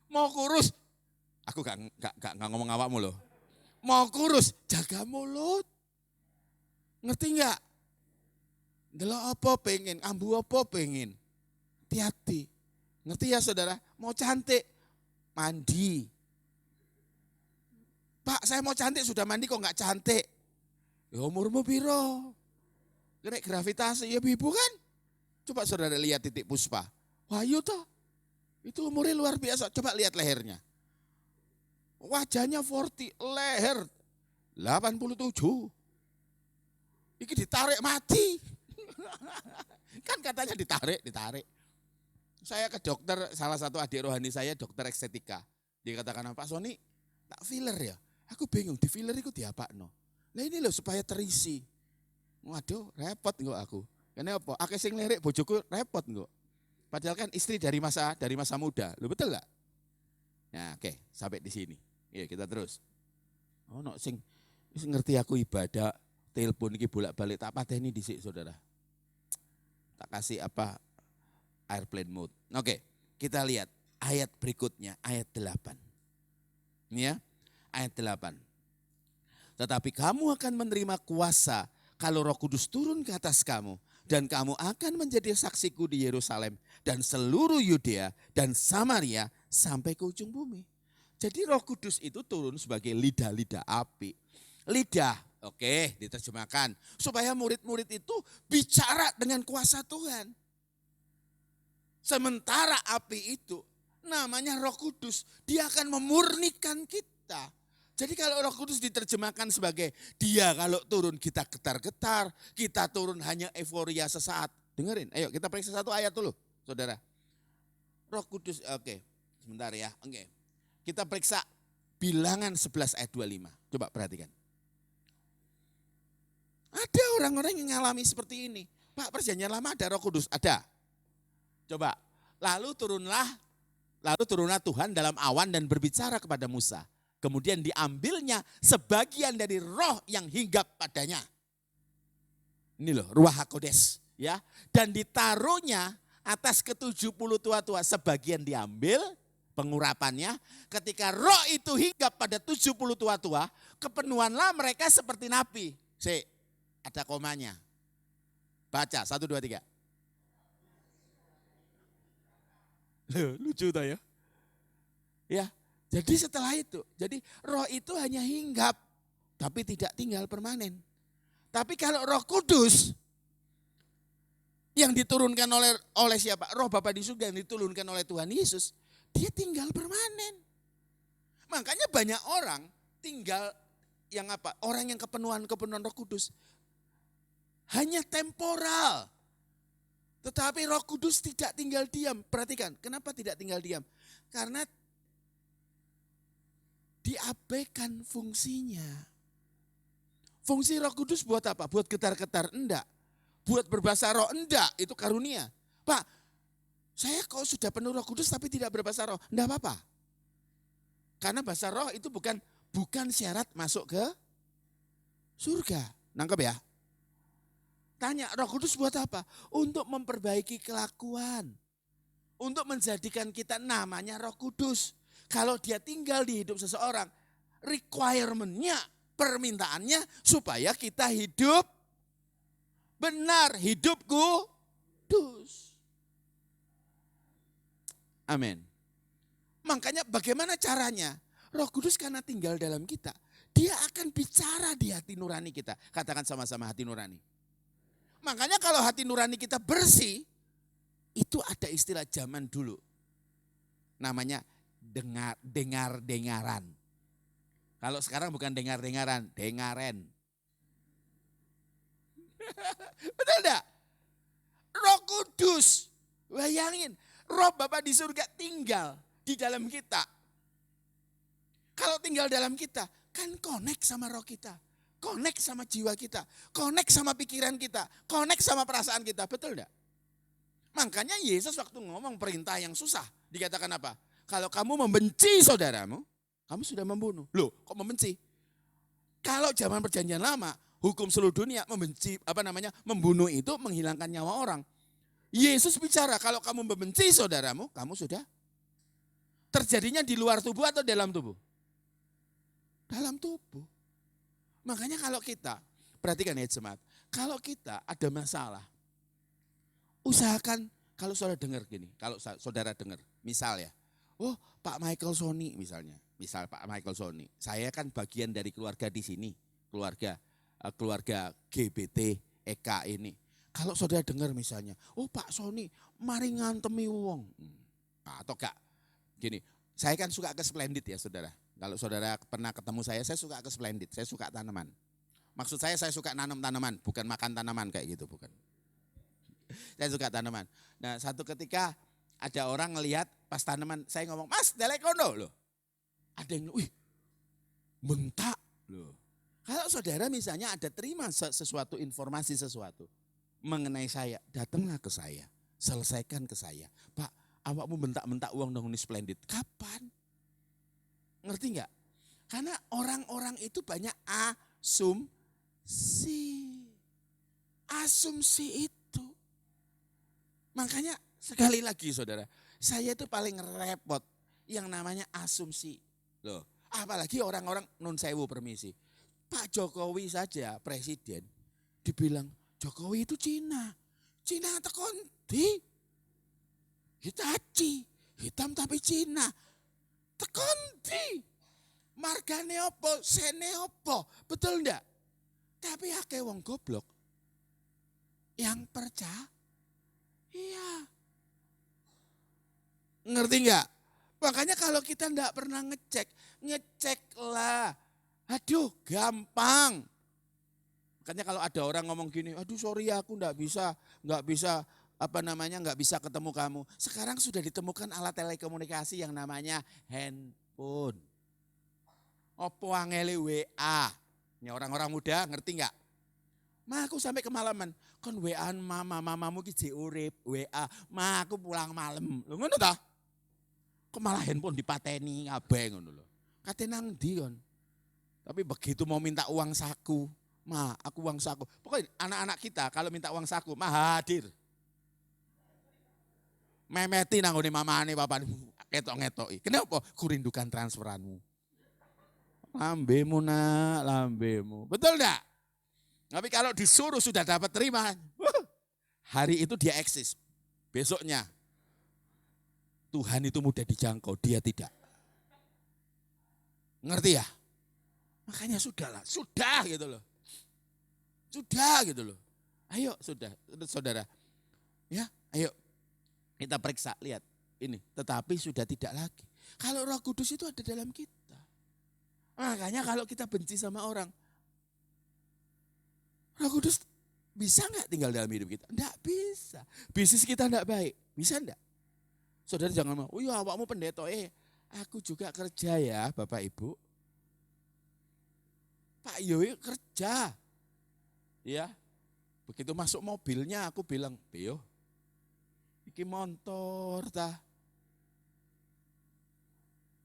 Mau kurus, aku gak ngomong awakmu loh. Mau kurus, jaga mulut. Ngerti enggak? Delok apa pengen, ambu apa pengen. Hati-hati. Ngerti ya saudara? Mau cantik, mandi. Pak, saya mau cantik, sudah mandi kok enggak cantik. Ya umurmu piro? Kena gravitasi, ya ibu kan? Coba saudara lihat Titik Puspa. Wahyu toh. Itu umurnya luar biasa. Coba lihat lehernya. Wajahnya 40, leher 87. Ini ditarik mati. Kan katanya ditarik. Saya ke dokter, salah satu adik rohani saya dokter estetika. Dia katakan, Pak Sony, tak filler ya? Aku bingung, di filler itu diapakno. Nah ini loh supaya terisi. Waduh, repot enggak aku. Karena apa? Akeh sing lirik bojoku repot enggak. Padahal kan istri dari masa muda. Lu betul enggak? Nah, oke, sampai di sini. Ya, kita terus. Oh, no sing ngerti aku ibadah, telepon iki bolak-balik tak pateni dhisik, Saudara. Tak kasih airplane mode. Oke, kita lihat ayat berikutnya, ayat 8. Ini ya, ayat 8. Tetapi kamu akan menerima kuasa kalau Roh Kudus turun ke atas kamu. Dan kamu akan menjadi saksiku di Yerusalem dan seluruh Yudea dan Samaria sampai ke ujung bumi. Jadi Roh Kudus itu turun sebagai lidah-lidah api. Lidah, oke, diterjemahkan. Supaya murid-murid itu bicara dengan kuasa Tuhan. Sementara api itu namanya Roh Kudus, dia akan memurnikan kita. Jadi kalau Roh Kudus diterjemahkan sebagai dia kalau turun kita getar-getar, kita turun hanya euforia sesaat. Dengerin, ayo kita periksa satu ayat dulu, saudara. Roh Kudus, oke, sebentar ya, oke. Kita periksa Bilangan 11 ayat 25, coba perhatikan. Ada orang-orang yang mengalami seperti ini. Pak, perjanjian lama ada Roh Kudus, ada. Coba, lalu turunlah Tuhan dalam awan dan berbicara kepada Musa. Kemudian diambilnya sebagian dari roh yang hinggap padanya. Ini loh, Ruach HaKodes. Ya. Dan ditaruhnya atas ke-70 tua-tua. Sebagian diambil pengurapannya. Ketika roh itu hinggap pada 70 tua-tua, kepenuhanlah mereka seperti napi. Ada komanya. Baca, 1, 2, 3. Lucu tuh ya. Ya. Jadi setelah itu, jadi roh itu hanya hinggap, tapi tidak tinggal permanen. Tapi kalau Roh Kudus yang diturunkan oleh siapa? Roh Bapa di surga yang diturunkan oleh Tuhan Yesus, dia tinggal permanen. Makanya banyak orang tinggal yang orang yang kepenuhan Roh Kudus hanya temporal. Tetapi Roh Kudus tidak tinggal diam. Perhatikan, kenapa tidak tinggal diam? Karena diabaikan fungsinya. Fungsi Roh Kudus buat apa? Buat getar-getar? Enggak. Buat berbahasa roh? Enggak. Itu karunia. Pak, saya kok sudah penuh Roh Kudus tapi tidak berbahasa roh? Enggak apa-apa. Karena bahasa roh itu bukan syarat masuk ke surga. Nangkep ya? Tanya, Roh Kudus buat apa? Untuk memperbaiki kelakuan. Untuk menjadikan kita namanya Roh Kudus. Kalau dia tinggal di hidup seseorang, requirement-nya, permintaannya supaya kita hidup benar, hidup kudus. Amin. Makanya bagaimana caranya? Roh Kudus karena tinggal dalam kita, dia akan bicara di hati nurani kita. Katakan sama-sama hati nurani. Makanya kalau hati nurani kita bersih, itu ada istilah zaman dulu. Namanya dengar-dengaran. Kalau sekarang bukan dengar-dengaran, dengaren. Betul enggak? Roh Kudus, bayangin, Roh Bapa di surga tinggal di dalam kita. Kalau tinggal dalam kita, kan connect sama roh kita. Connect sama jiwa kita. Connect sama pikiran kita. Connect sama perasaan kita. Betul enggak? Makanya Yesus waktu ngomong perintah yang susah. Dikatakan apa? Kalau kamu membenci saudaramu, kamu sudah membunuh. Loh, kok membenci? Kalau zaman perjanjian lama, hukum seluruh dunia membenci, membunuh itu menghilangkan nyawa orang. Yesus bicara, kalau kamu membenci saudaramu, kamu sudah terjadinya di luar tubuh atau dalam tubuh? Dalam tubuh. Makanya kalau kita, perhatikan ya jemaat, kalau kita ada masalah, usahakan kalau saudara dengar gini, kalau saudara dengar, misal ya, oh Pak Michael Sony misalnya, misal Pak Michael Sony, saya kan bagian dari keluarga di sini, keluarga GBT EK ini. Kalau saudara dengar misalnya, oh Pak Sony, mari ngantemi wong. Atau enggak, gini, saya kan suka ke Splendid ya saudara. Kalau saudara pernah ketemu saya suka ke Splendid, saya suka tanaman. Maksud saya suka nanam tanaman, bukan makan tanaman kayak gitu, bukan. Saya suka tanaman. Nah satu ketika ada orang ngelihat pas tanaman, saya ngomong, Mas delek kono loh. Ada yang, wih bentak loh. Kalau saudara misalnya ada terima sesuatu, informasi sesuatu mengenai saya, datanglah ke saya, selesaikan ke saya. Pak, awakmu bentak-bentak uang dong ini Splendid. Kapan? Ngerti enggak? Karena orang-orang itu banyak asumsi. Asumsi itu. Makanya sekali lagi saudara, saya itu paling repot yang namanya asumsi. Loh, apalagi orang-orang nun sewu permisi. Pak Jokowi saja presiden dibilang Jokowi itu Cina. Cina tekon di Hitachi, hitam tapi Cina. Tekon di margane opo, sene opo, betul enggak? Tapi akeh wong goblok yang percaya. Iya. Ngerti enggak? Makanya kalau kita enggak pernah ngeceklah. Aduh, gampang. Makanya kalau ada orang ngomong gini, aduh sorry aku enggak bisa ketemu kamu. Sekarang sudah ditemukan alat telekomunikasi yang namanya handphone. Opo angele WA. Ini orang-orang muda ngerti enggak? Ma aku sampai kemalaman. Kon WA-an mamamu ki jek urip WA. Ma aku pulang malam. Lho ngono ta? Kok malah handphone dipateni kabeh ngono lho. Kate nang ndi kon? Tapi begitu mau minta uang saku, Ma aku uang saku. Pokoknya anak-anak kita kalau minta uang saku, Ma hadir. Memeti nang ngene mamane papane ketok-ngetoki. Kenapa? Kurindukan transferanmu. Lambemu nak, lambemu. Betul enggak? Tapi kalau disuruh sudah dapat terima, hari itu dia eksis. Besoknya Tuhan itu mudah dijangkau, dia tidak. Ngerti ya? Makanya sudah gitu loh. Sudah gitu loh. Ayo sudah, saudara. Ya, ayo kita periksa, lihat ini. Tetapi sudah tidak lagi. Kalau Roh Kudus itu ada dalam kita. Makanya kalau kita benci sama orang, Roh Kudus bisa enggak tinggal dalam hidup kita? Enggak bisa. Bisnis kita enggak baik, bisa enggak? Saudara jangan mau, oh iya awakmu pendeta, aku juga kerja ya Bapak Ibu. Pak Yoi kerja. Ya, begitu masuk mobilnya aku bilang, Pio, iki motor ta.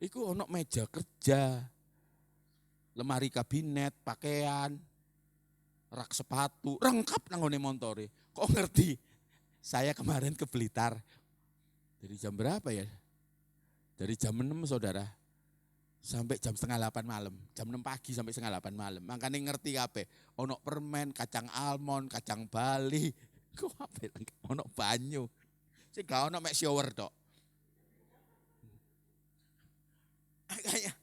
Iku ono meja kerja, lemari kabinet, pakaian, rak sepatu, lengkap nanggone montore. Kok ngerti? Saya kemarin ke Blitar. Dari jam berapa ya? Dari jam 6 saudara. Sampai jam 7:30 malam. Jam 6 pagi sampai 7:30 malam. Makanya ngerti kabeh. Ono permen, kacang almond, kacang Bali. Kok apa? Ono banyu. Sing gak ono mek shower tok. Makanya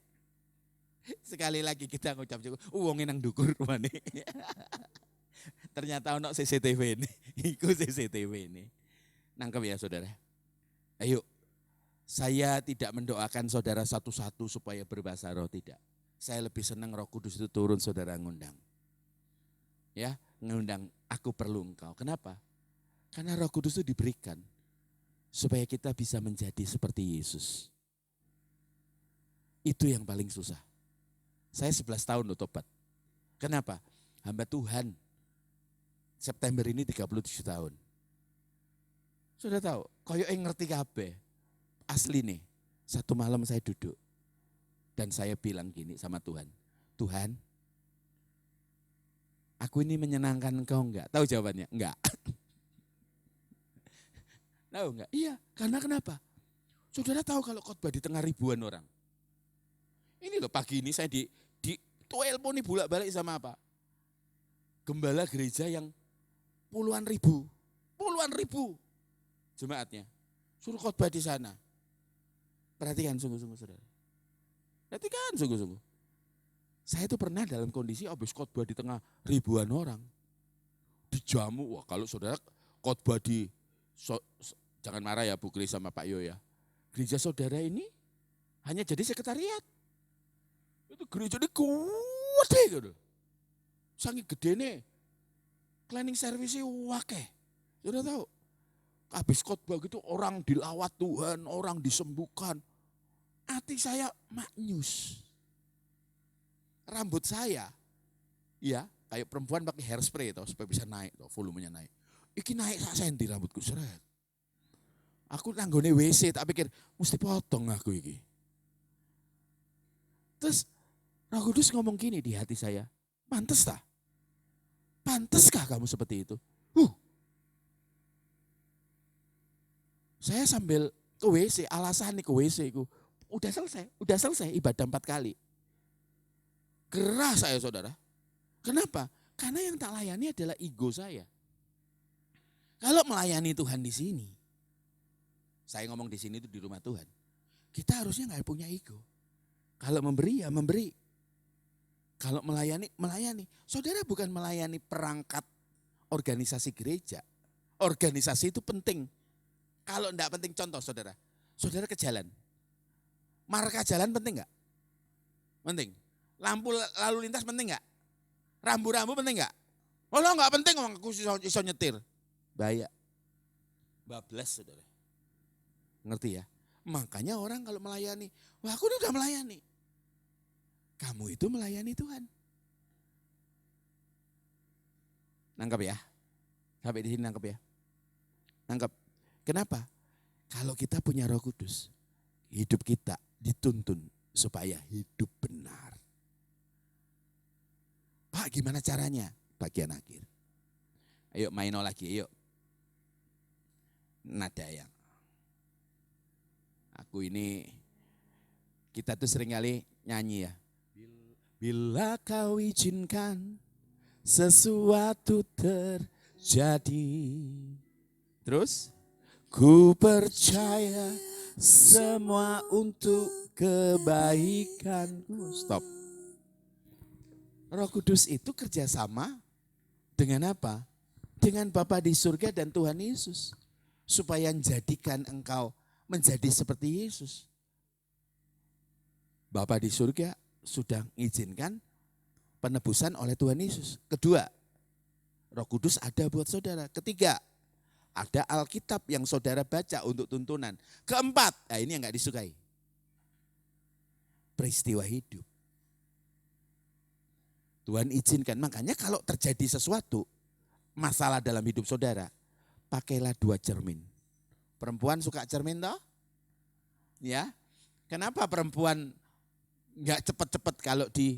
sekali lagi kita ngucap syukur. Wong nang ndukur rumane. Ternyata ono CCTV ini. Iku CCTV ini. Nangkep ya saudara. Ayo. Saya tidak mendoakan saudara satu-satu supaya berbahasa roh, tidak. Saya lebih senang Roh Kudus itu turun saudara ngundang. Ya, ngundang aku perlu engkau. Kenapa? Karena Roh Kudus itu diberikan supaya kita bisa menjadi seperti Yesus. Itu yang paling susah. Saya 11 tahun loh tobat. Kenapa? Hamba Tuhan. September ini 37 tahun. Sudah tahu, koyo ngerti kabeh. Asli nih, satu malam saya duduk. Dan saya bilang gini sama Tuhan. Tuhan, aku ini menyenangkan engkau enggak? Tahu jawabannya? Enggak. Tahu enggak? Iya, karena kenapa? Saudara tahu kalau khotbah di tengah ribuan orang. Ini loh pagi ini saya di telepon nih bolak-balik sama apa? Gembala gereja yang puluhan ribu jemaatnya. Suruh khotbah di sana. Perhatikan sungguh-sungguh saudara. Perhatikan sungguh-sungguh. Saya itu pernah dalam kondisi habis khotbah di tengah ribuan orang. Dijamu, wah kalau saudara khotbah jangan marah ya Bu Kris sama Pak Yo ya. Gereja saudara ini hanya jadi sekretariat. Itu gereja ini gede gitu. Saking gede nih. Cleaning service-nya wakeh. Sudah tahu. Habis khotbah gitu orang dilawat Tuhan, orang disembuhkan. Hati saya maknyus. Rambut saya, ya kayak perempuan pakai hairspray toh, supaya bisa naik, toh, volumenya naik. Iki naik 1 senti rambutku seret. Aku nanggone WC, tak pikir mesti potong aku iki. Terus Roh Kudus ngomong gini di hati saya, pantes tak? Panteskah kamu seperti itu? Saya sambil ke WC, alasan nih ke WC ku. Udah selesai ibadah 4 kali. Gerah saya saudara. Kenapa? Karena yang tak layani adalah ego saya. Kalau melayani Tuhan di sini, saya ngomong di sini itu di rumah Tuhan. Kita harusnya nggak punya ego. Kalau memberi ya memberi. Kalau melayani, melayani. Saudara bukan melayani perangkat organisasi gereja. Organisasi itu penting. Kalau enggak penting, contoh saudara. Saudara ke jalan. Marka jalan penting enggak? Penting. Lampu lalu lintas penting enggak? Rambu-rambu penting enggak? Oh lo enggak penting, aku iso nyetir. Bahaya. Bablas saudara. Ngerti ya? Makanya orang kalau melayani, wah aku udah melayani. Kamu itu melayani Tuhan. Nangkep ya? Sampai di sini nangkep ya? Nangkep. Kenapa? Kalau kita punya Roh Kudus, hidup kita dituntun supaya hidup benar. Pak gimana caranya? Bagian akhir. Ayo maino lagi, ayo. Nada yang. Aku ini, kita tuh seringkali nyanyi ya. Bila kau izinkan sesuatu terjadi. Terus? Ku percaya semua untuk kebaikanku. Stop. Roh Kudus itu kerjasama dengan apa? Dengan Bapa di surga dan Tuhan Yesus. Supaya menjadikan engkau menjadi seperti Yesus. Bapa di surga sudah mengizinkan penebusan oleh Tuhan Yesus. Kedua, Roh Kudus ada buat saudara. Ketiga, ada Alkitab yang saudara baca untuk tuntunan. Keempat, nah ini yang gak disukai. Peristiwa hidup. Tuhan izinkan, makanya kalau terjadi sesuatu, masalah dalam hidup saudara, pakailah 2 cermin. Perempuan suka cermin toh? Ya, kenapa perempuan gak cepet-cepet kalau di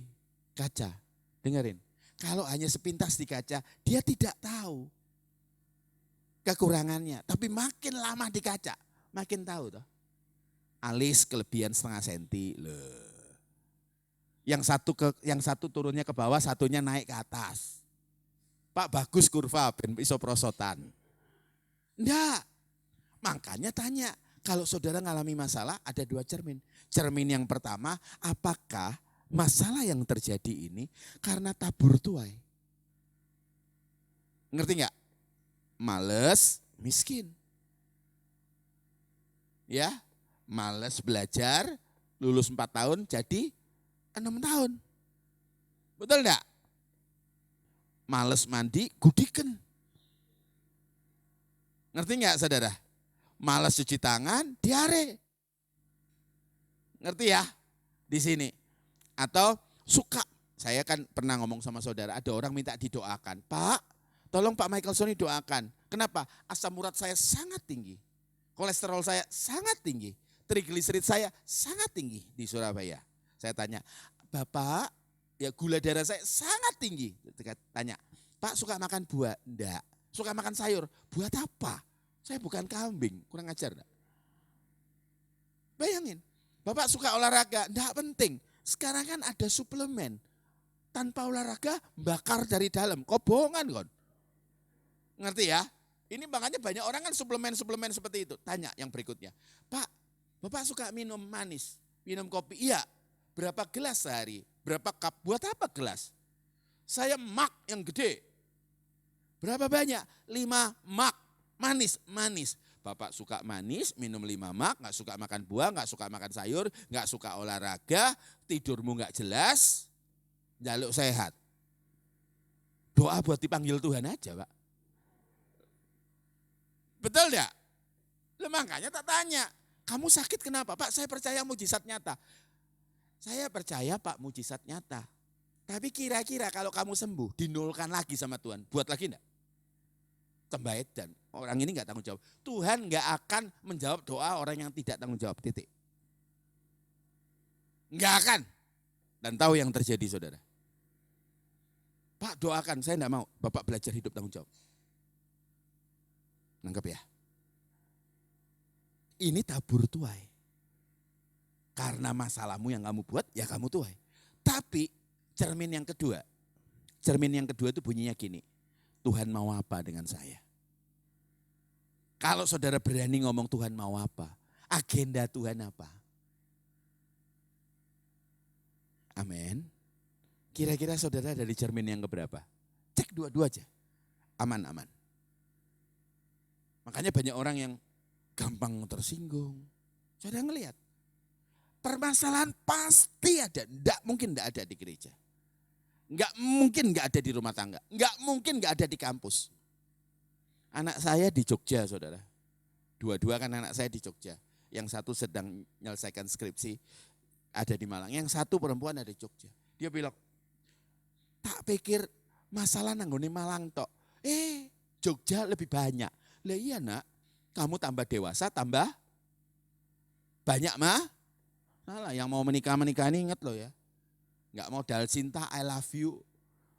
kaca? Dengerin, kalau hanya sepintas di kaca, dia tidak tahu kekurangannya. Tapi makin lama di kaca, makin tahu toh. Alis kelebihan 0,5 senti. Yang satu turunnya ke bawah, satunya naik ke atas. Pak bagus kurva, ben iso prosotan. Enggak. Makanya tanya, kalau saudara ngalami masalah ada 2 cermin. Cermin yang pertama, apakah masalah yang terjadi ini karena tabur tuai? Ngerti enggak? Males, miskin. Ya, males belajar, lulus 4 tahun jadi 6 tahun. Betul enggak? Males mandi, gudiken. Ngerti enggak saudara? Males cuci tangan, diare. Ngerti ya? Di sini. Atau suka, saya kan pernah ngomong sama saudara, ada orang minta didoakan. Pak, tolong Pak Michael Sony doakan. Kenapa? Asam urat saya sangat tinggi. Kolesterol saya sangat tinggi. Trigliserid saya sangat tinggi di Surabaya. Saya tanya, Bapak, ya gula darah saya sangat tinggi. Tanya, Pak suka makan buah? Enggak. Suka makan sayur? Buat apa? Saya bukan kambing, kurang ajar enggak? Bayangin, Bapak suka olahraga? Enggak penting. Sekarang kan ada suplemen. Tanpa olahraga, bakar dari dalam. Kobongan kon. Ngerti ya? Ini makanya banyak orang kan suplemen-suplemen seperti itu. Tanya yang berikutnya, Pak, Bapak suka minum manis, minum kopi? Iya. Berapa gelas sehari? Berapa cup? Buat apa gelas? Saya mug yang gede. Berapa banyak? 5 mug. Manis. Bapak suka manis, minum 5 mug, gak suka makan buah, gak suka makan sayur, gak suka olahraga, tidurmu gak jelas, jaluk sehat. Doa buat dipanggil Tuhan aja, Pak. Betul enggak? Makanya tak tanya, kamu sakit kenapa? Pak, saya percaya mujizat nyata. Saya percaya Pak mujizat nyata. Tapi kira-kira kalau kamu sembuh, dinolkan lagi sama Tuhan, buat lagi enggak? Tembaedan, orang ini enggak tanggung jawab. Tuhan enggak akan menjawab doa orang yang tidak tanggung jawab, titik. Enggak akan. Dan tahu yang terjadi saudara. Pak doakan, saya enggak mau. Bapak belajar hidup tanggung jawab. Nangkep ya? Ini tabur tuai. Karena masalahmu yang kamu buat, ya kamu tuai. Tapi cermin yang kedua itu bunyinya gini. Tuhan mau apa dengan saya? Kalau saudara berani ngomong Tuhan mau apa? Agenda Tuhan apa? Amin. Kira-kira saudara dari cermin yang keberapa? Cek dua-dua aja. Aman-aman. Makanya banyak orang yang gampang tersinggung. Saudara ngelihat. Permasalahan pasti ada. Enggak mungkin enggak ada di gereja. Enggak mungkin enggak ada di rumah tangga. Enggak mungkin enggak ada di kampus. Anak saya di Jogja, saudara. Dua-dua kan anak saya di Jogja. Yang satu sedang menyelesaikan skripsi, ada di Malang. Yang satu perempuan ada di Jogja. Dia bilang, tak pikir masalah nanggone Malang tok. Jogja lebih banyak. Lah iya nak, kamu tambah dewasa, tambah banyak mah. Nah, yang mau menikah ini ingat loh ya. Enggak modal cinta, I love you.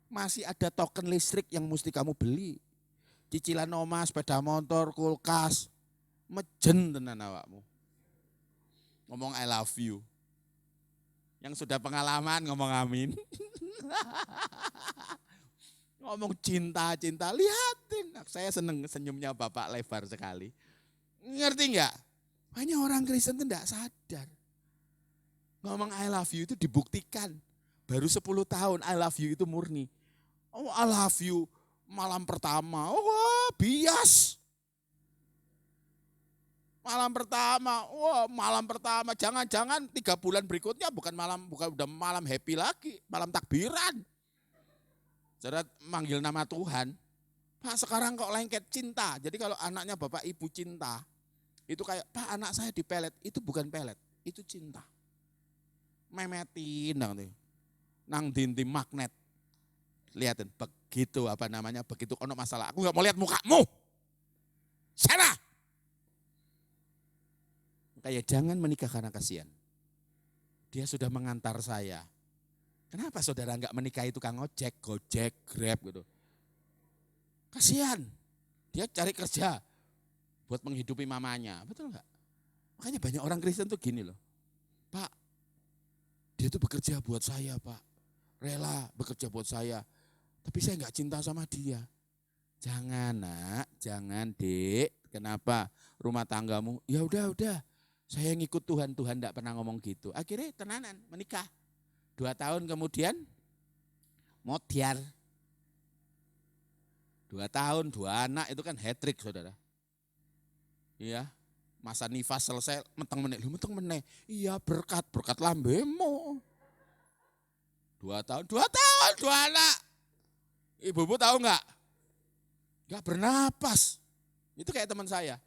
Masih ada token listrik yang mesti kamu beli. Cicilan omah, sepeda motor, kulkas. Mejen tenan awakmu. Ngomong I love you. Yang sudah pengalaman ngomong amin. Ngomong cinta, lihatin. Saya seneng senyumnya Bapak lebar sekali. Ngerti enggak? Banyak orang Kristen itu enggak sadar. Ngomong I love you itu dibuktikan. Baru 10 tahun I love you itu murni. Oh I love you malam pertama. Oh bias. Malam pertama. Jangan-jangan 3 bulan berikutnya bukan udah malam happy lagi. Malam takbiran. Saudara manggil nama Tuhan. Pak sekarang kok lengket cinta. Jadi kalau anaknya bapak ibu cinta. Itu kayak Pak anak saya dipelet. Itu bukan pelet. Itu cinta. Memetin. Nang dinti magnet. Lihatin begitu begitu ono masalah. Aku gak mau lihat mukamu. Sana. Kayak jangan menikah karena kasihan. Dia sudah mengantar saya. Kenapa saudara enggak menikahi tukang ojek, Gojek, Grab gitu. Kasihan. Dia cari kerja buat menghidupi mamanya. Betul enggak? Makanya banyak orang Kristen tuh gini loh. Pak, dia tuh bekerja buat saya Pak. Rela bekerja buat saya. Tapi saya enggak cinta sama dia. Jangan nak, jangan dek. Kenapa? Rumah tanggamu, ya udah. Saya ngikut Tuhan enggak pernah ngomong gitu. Akhirnya tenanan, menikah. 2 tahun kemudian modiar. 2 tahun, 2 anak itu kan hat-trick saudara. Iya, masa nifas selesai, menteng meneh. Iya berkat lambemu. 2 tahun, 2 anak. Ibu tahu enggak? Enggak bernapas. Itu kayak teman saya.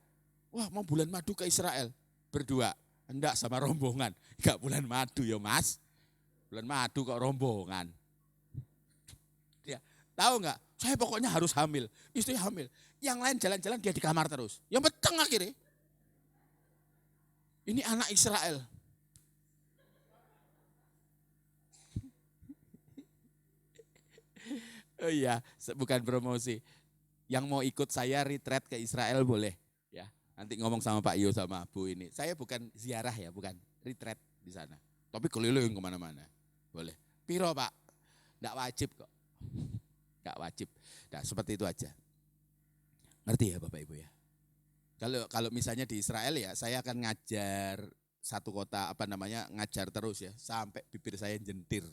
Wah mau bulan madu ke Israel. Berdua. Enggak sama rombongan. Enggak bulan madu ya mas. Bulan madu kok rombongan. Ya, tahu nggak? Saya pokoknya harus hamil. Istri hamil. Yang lain jalan-jalan dia di kamar terus. Yang peteng akhirnya. Ini anak Israel. Oh iya, bukan promosi. Yang mau ikut saya retreat ke Israel boleh. Ya, nanti ngomong sama Pak Yo sama Bu ini. Saya bukan ziarah ya, bukan retreat di sana. Tapi keliling kemana-mana. Boleh. Piro Pak? Nggak wajib kok. Nggak wajib. Nah seperti itu aja. Ngerti ya Bapak Ibu ya? Kalau misalnya di Israel ya, saya akan ngajar satu kota ngajar terus ya, sampai bibir saya jentir.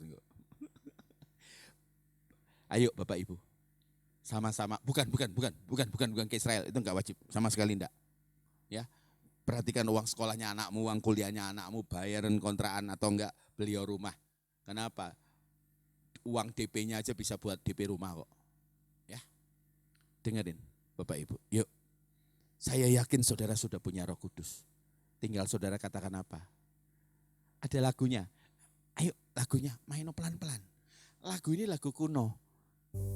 Ayo Bapak Ibu, sama-sama. Bukan ke Israel, itu enggak wajib, sama sekali enggak. Ya, perhatikan uang sekolahnya anakmu, uang kuliahnya anakmu, bayaran kontrakan atau enggak, beliau rumah. Kenapa? Uang DP-nya aja bisa buat DP rumah kok. Ya, dengerin Bapak Ibu, yuk. Saya yakin saudara sudah punya Roh Kudus. Tinggal saudara katakan apa? Ada lagunya. Ayo lagunya, main pelan-pelan. Lagu ini lagu kuno.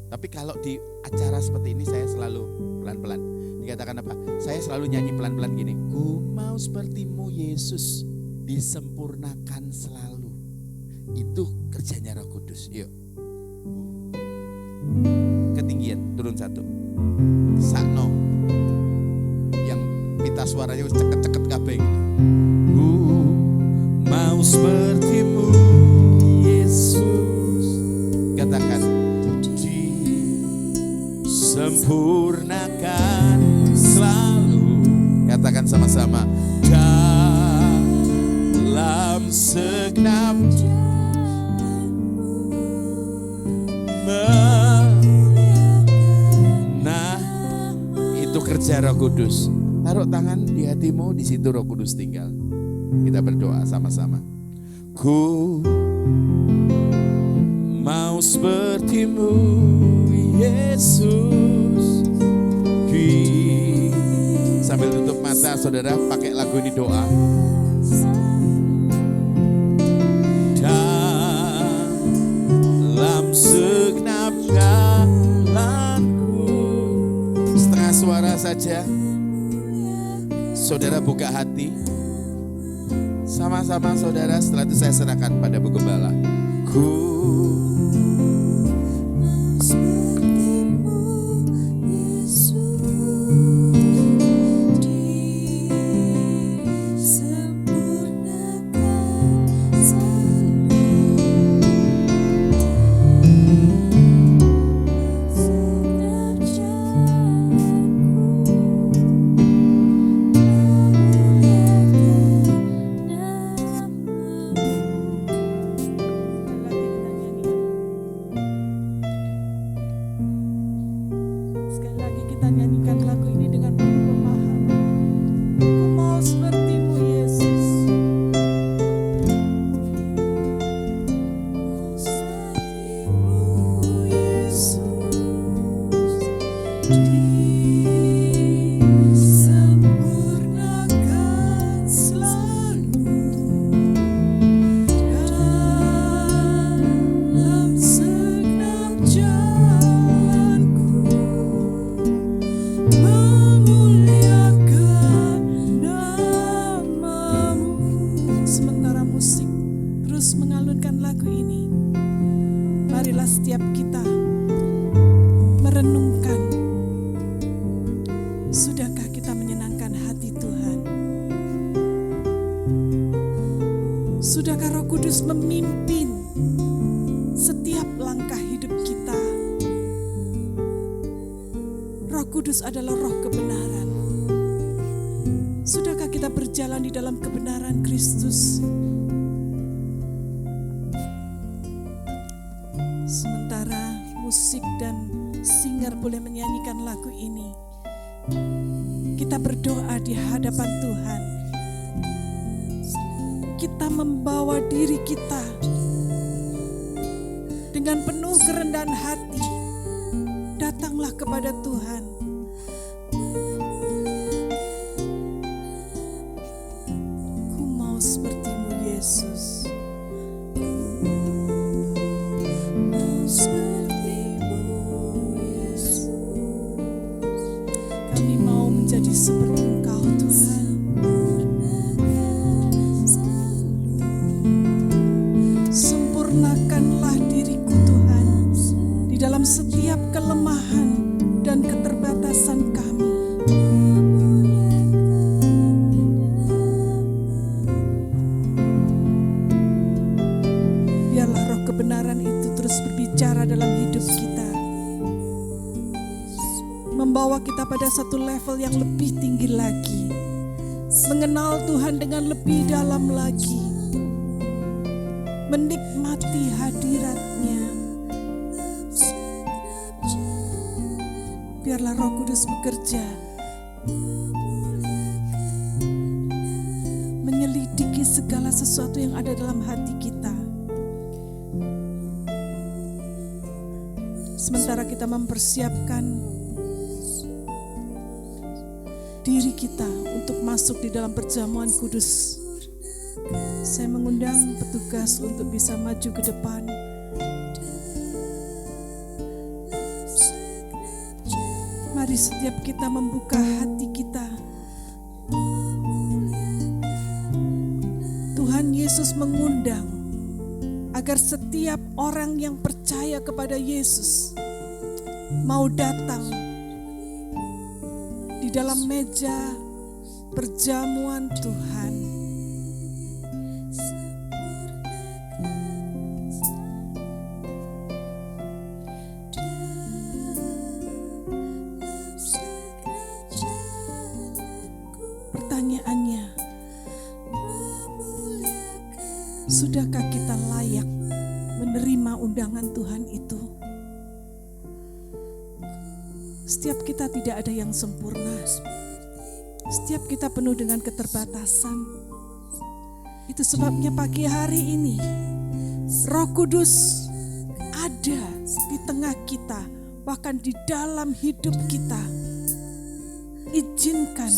Tapi kalau di acara seperti ini saya selalu pelan-pelan. Dikatakan apa? Saya selalu nyanyi pelan-pelan gini. Ku mau sepertimu Yesus, disempurnakan selalu. Itu kerjanya Roh Kudus. Yuk. Ketinggian, turun satu. Sakno. Pita suaranya ceket-ceket kabeh gitu. Ku mau sepertimu Yesus. Katakan disempurnakan selalu. Katakan sama-sama. Dalam segenap nah itu kerja Roh Kudus. Taruh tangan di hatimu, di situ Roh Kudus tinggal. Kita berdoa sama-sama. Ku mau sepertimu Yesus. Sambil tutup mata saudara pakai lagu ini doa. Dalam segenap jalanku. Setengah suara saja. Saudara buka hati, sama-sama saudara, setelah itu saya serahkan pada Bu Gembala. Ku sepertimu Yesus, disempurnakan selalu. Sudahkah Roh Kudus memimpin setiap langkah hidup kita? Roh Kudus adalah roh kebenaran. Sudahkah kita berjalan di dalam kebenaran Kristus? Sementara musik dan singer boleh menyanyikan lagu ini, kita berdoa di hadapan Tuhan. Kita membawa diri kita dengan penuh kerendahan hati. Datanglah kepada Tuhan. Ku mau sepertimu Yesus. Kami mau menjadi seperti Engkau Tuhan. Sempurnakanlah diriku Tuhan di dalam setiap kelemahan dan keterbatasan kami. Biarlah roh kebenaran itu terus berbicara dalam hidup kita, membawa kita pada satu level yang lebih tinggi lagi, mengenal Tuhan dengan lebih dalam lagi, menikmati hadirat-Nya. Biarlah Roh Kudus bekerja, menyelidiki segala sesuatu yang ada dalam hati kita. Sementara kita mempersiapkan diri kita untuk masuk di dalam perjamuan kudus, saya mengundang petugas untuk bisa maju ke depan. Mari setiap kita membuka hati kita. Tuhan Yesus mengundang agar setiap orang yang percaya kepada Yesus mau datang di dalam meja perjamuan Tuhan. Pertanyaannya, sudahkah kita layak menerima undangan Tuhan itu? Setiap kita tidak ada yang sempurna. Setiap kita penuh dengan keterbatasan. Itu sebabnya pagi hari ini Roh Kudus ada di tengah kita, bahkan di dalam hidup kita. Izinkan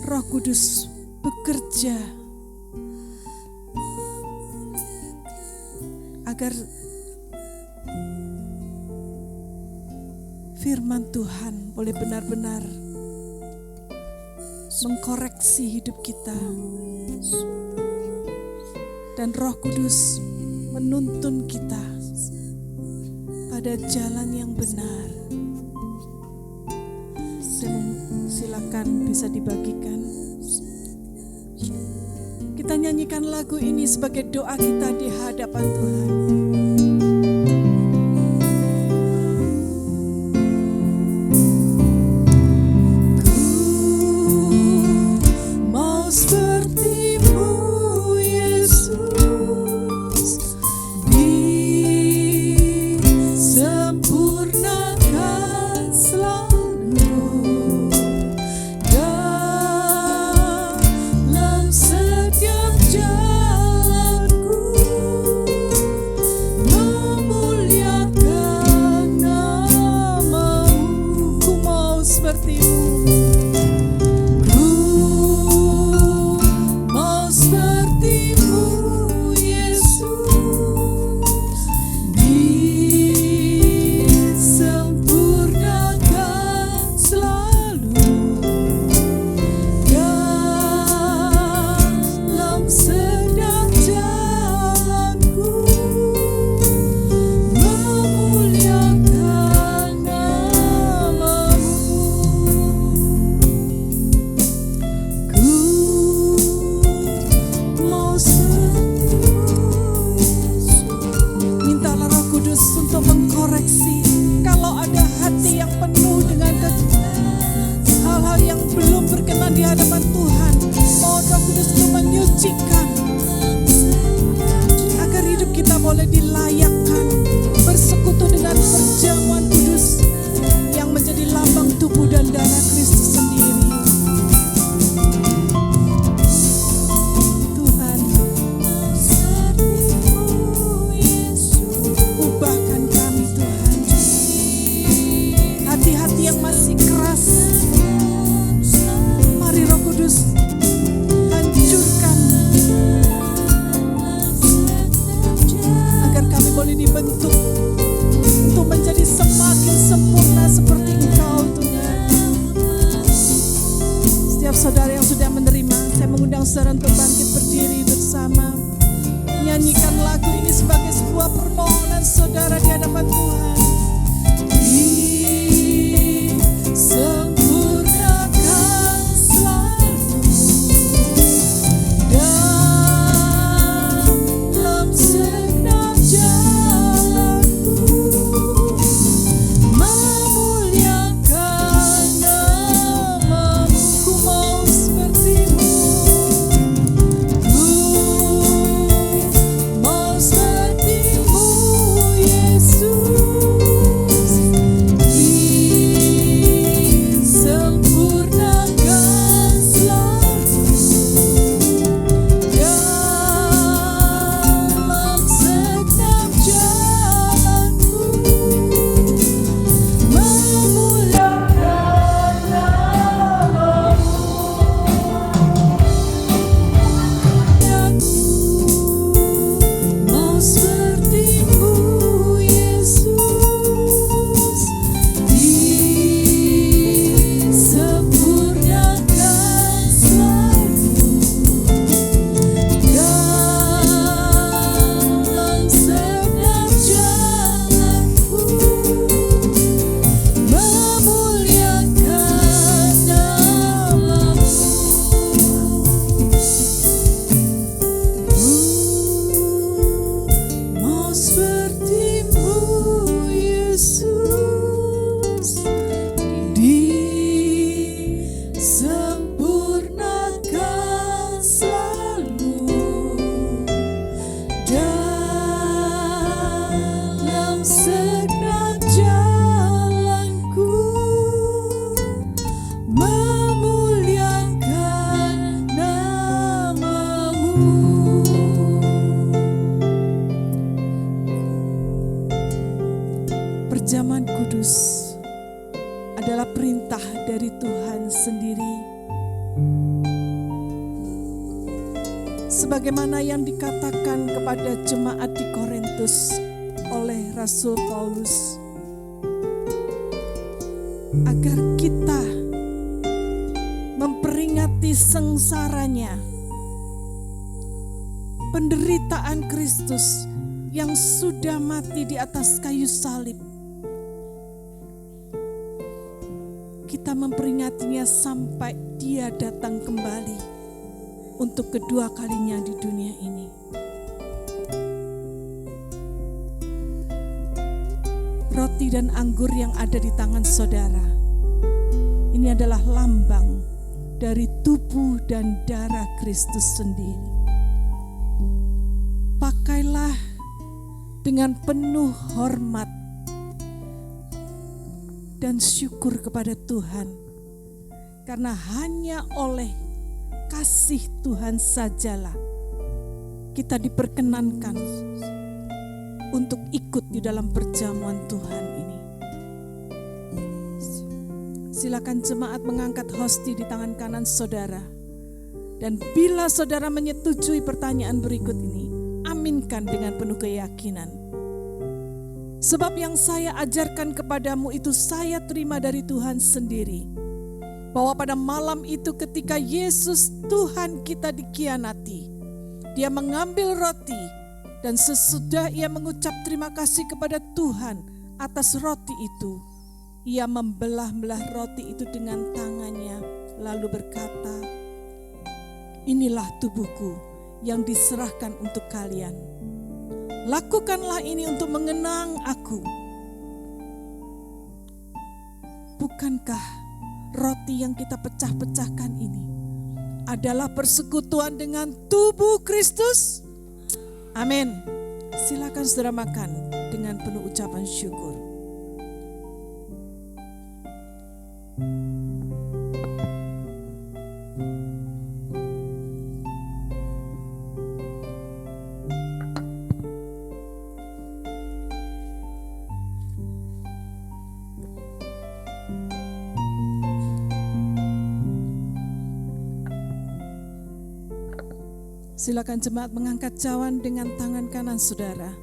Roh Kudus bekerja agar firman Tuhan boleh benar-benar mengkoreksi hidup kita, dan Roh Kudus menuntun kita pada jalan yang benar. Dan silakan bisa dibagikan. Kita nyanyikan lagu ini sebagai doa kita di hadapan Tuhan. Dibentuk untuk menjadi semakin sempurna seperti Engkau Tuhan. saudara yang sudah menerima, saya mengundang saudara untuk bangkit berdiri bersama. Nyanyikan lagu ini sebagai sebuah permohonan saudara di hadapan Tuhan. Disempurnakan selalu dalam segenap jalanku, memuliakan nama-Mu. Ku mau seperti-Mu, ku mau seperti-Mu, Yesus. Disempurnakan selalu dalam segenap jalanku, memuliakan nama-Mu. Mau seperti-Mu, Yesus. Disempurnakan selalu dalam segenap jalanku, memuliakan nama-Mu. Mau seperti-Mu, Yesus. Disempurnakan selalu dalam segenap jalanku, memuliakan nama-Mu. Perjamuan kudus adalah perintah dari Tuhan sendiri. Sebagaimana yang dikatakan kepada jemaat di Korintus oleh Rasul Paulus, agar kita memperingati sengsaranya, penderitaan Kristus yang sudah mati di atas kayu salib. Kita memperingatinya sampai Dia datang kembali untuk kedua kalinya di dunia ini. Roti dan anggur yang ada di tangan saudara, ini adalah lambang dari tubuh dan darah Kristus sendiri. Pakailah dengan penuh hormat dan syukur kepada Tuhan, karena hanya oleh kasih Tuhan sajalah kita diperkenankan untuk ikut di dalam perjamuan Tuhan ini. Silakan jemaat mengangkat hosti di tangan kanan saudara, dan bila saudara menyetujui pertanyaan berikut ini, aminkan dengan penuh keyakinan. Sebab yang saya ajarkan kepadamu itu saya terima dari Tuhan sendiri, bahwa pada malam itu ketika Yesus Tuhan kita dikhianati, Dia mengambil roti, dan sesudah Ia mengucap terima kasih kepada Tuhan atas roti itu, Ia membelah-belah roti itu dengan tangannya, lalu berkata, "Inilah tubuhku yang diserahkan untuk kalian. Lakukanlah ini untuk mengenang aku." Bukankah roti yang kita pecah-pecahkan ini adalah persekutuan dengan tubuh Kristus? Amin. Silakan saudara makan dengan penuh ucapan syukur. Silakan jemaat mengangkat cawan dengan tangan kanan saudara.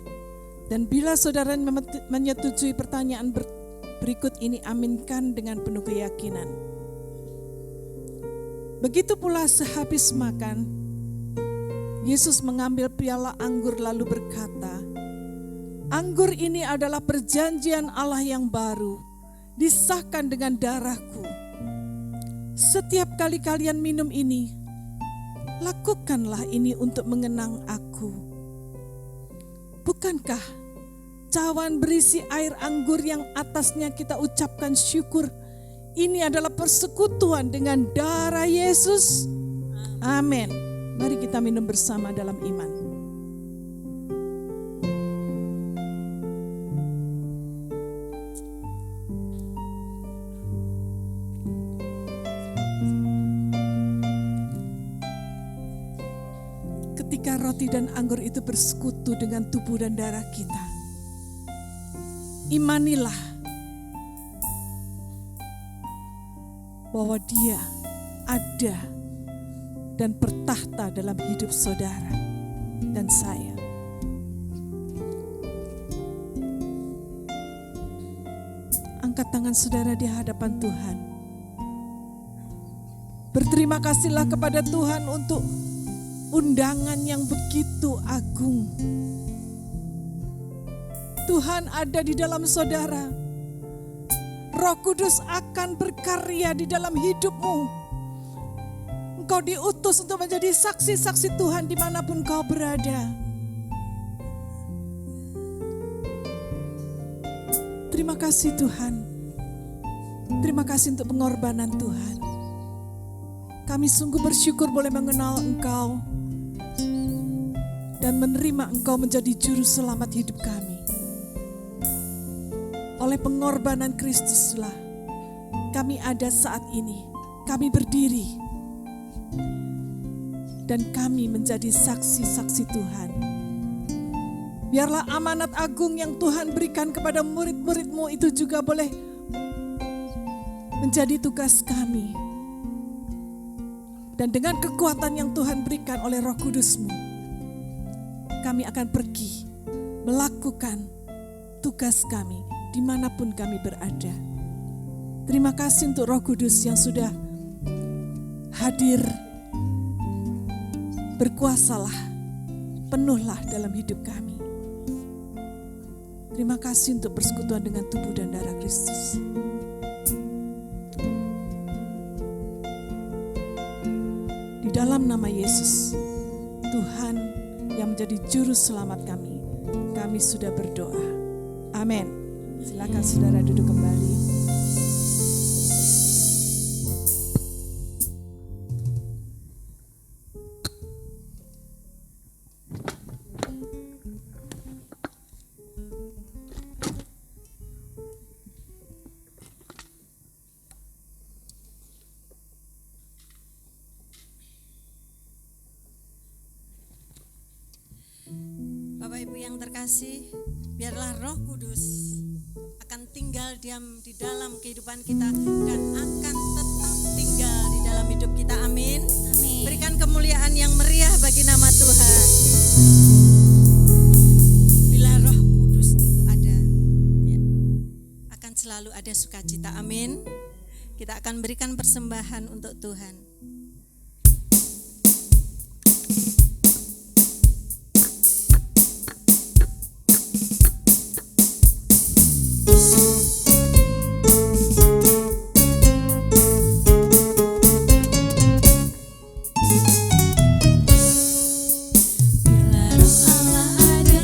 Dan bila saudara menyetujui pertanyaan berikut ini, aminkan dengan penuh keyakinan. Begitu pula sehabis makan, Yesus mengambil piala anggur lalu berkata, "Anggur ini adalah perjanjian Allah yang baru, disahkan dengan darahku. Setiap kali kalian minum ini, lakukanlah ini untuk mengenang aku." Bukankah cawan berisi air anggur yang atasnya kita ucapkan syukur, ini adalah persekutuan dengan darah Yesus? Amin. Mari kita minum bersama dalam iman. Ketika roti dan anggur itu bersekutu dengan tubuh dan darah kita, imanilah bahwa Dia ada dan bertahta dalam hidup saudara dan saya. Angkat tangan saudara di hadapan Tuhan. Berterima kasihlah kepada Tuhan untuk undangan yang begitu agung. Tuhan ada di dalam saudara. Roh Kudus akan berkarya di dalam hidupmu. Engkau diutus untuk menjadi saksi-saksi Tuhan dimanapun kau berada. Terima kasih Tuhan. Terima kasih untuk pengorbanan Tuhan. Kami sungguh bersyukur boleh mengenal Engkau dan menerima Engkau menjadi juru selamat hidup kami. Oleh pengorbanan Kristuslah kami ada saat ini. Kami berdiri dan kami menjadi saksi-saksi Tuhan. Biarlah amanat agung yang Tuhan berikan kepada murid-murid-Mu itu juga boleh menjadi tugas kami. Dan dengan kekuatan yang Tuhan berikan oleh Roh Kudus-Mu, kami akan pergi melakukan tugas kami dimanapun kami berada. Terima kasih untuk Roh Kudus yang sudah hadir. Berkuasalah, penuhlah dalam hidup kami. Terima kasih untuk persekutuan dengan tubuh dan darah Kristus. Di dalam nama Yesus, Tuhan yang menjadi juru selamat kami sudah berdoa. Amin. Silakan saudara duduk kembali. Bapak Ibu yang terkasih, biarlah Roh Kudus akan tinggal diam di dalam kehidupan kita dan akan tetap tinggal di dalam hidup kita. Amin. Amin. Berikan kemuliaan yang meriah bagi nama Tuhan. Bila Roh Kudus itu ada, ya, akan selalu ada sukacita. Amin. Kita akan berikan persembahan untuk Tuhan. Bila roh Allah ada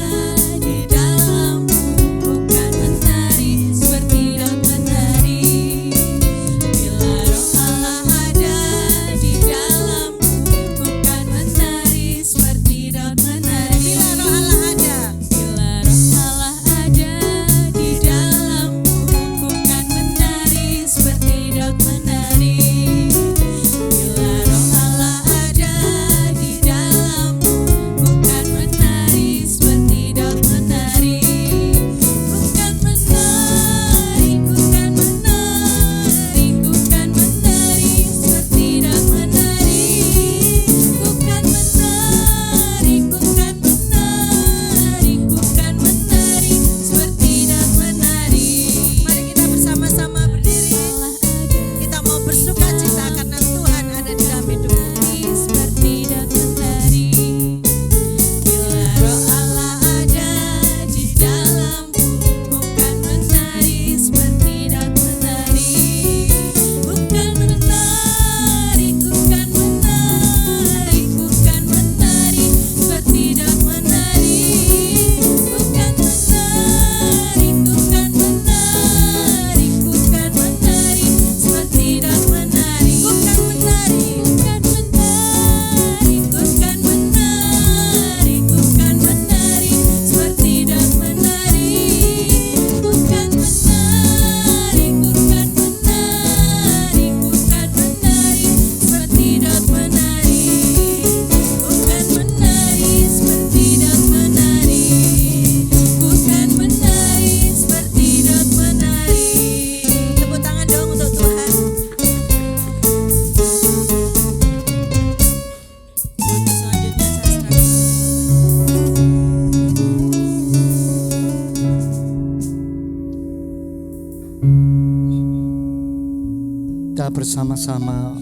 bersama-sama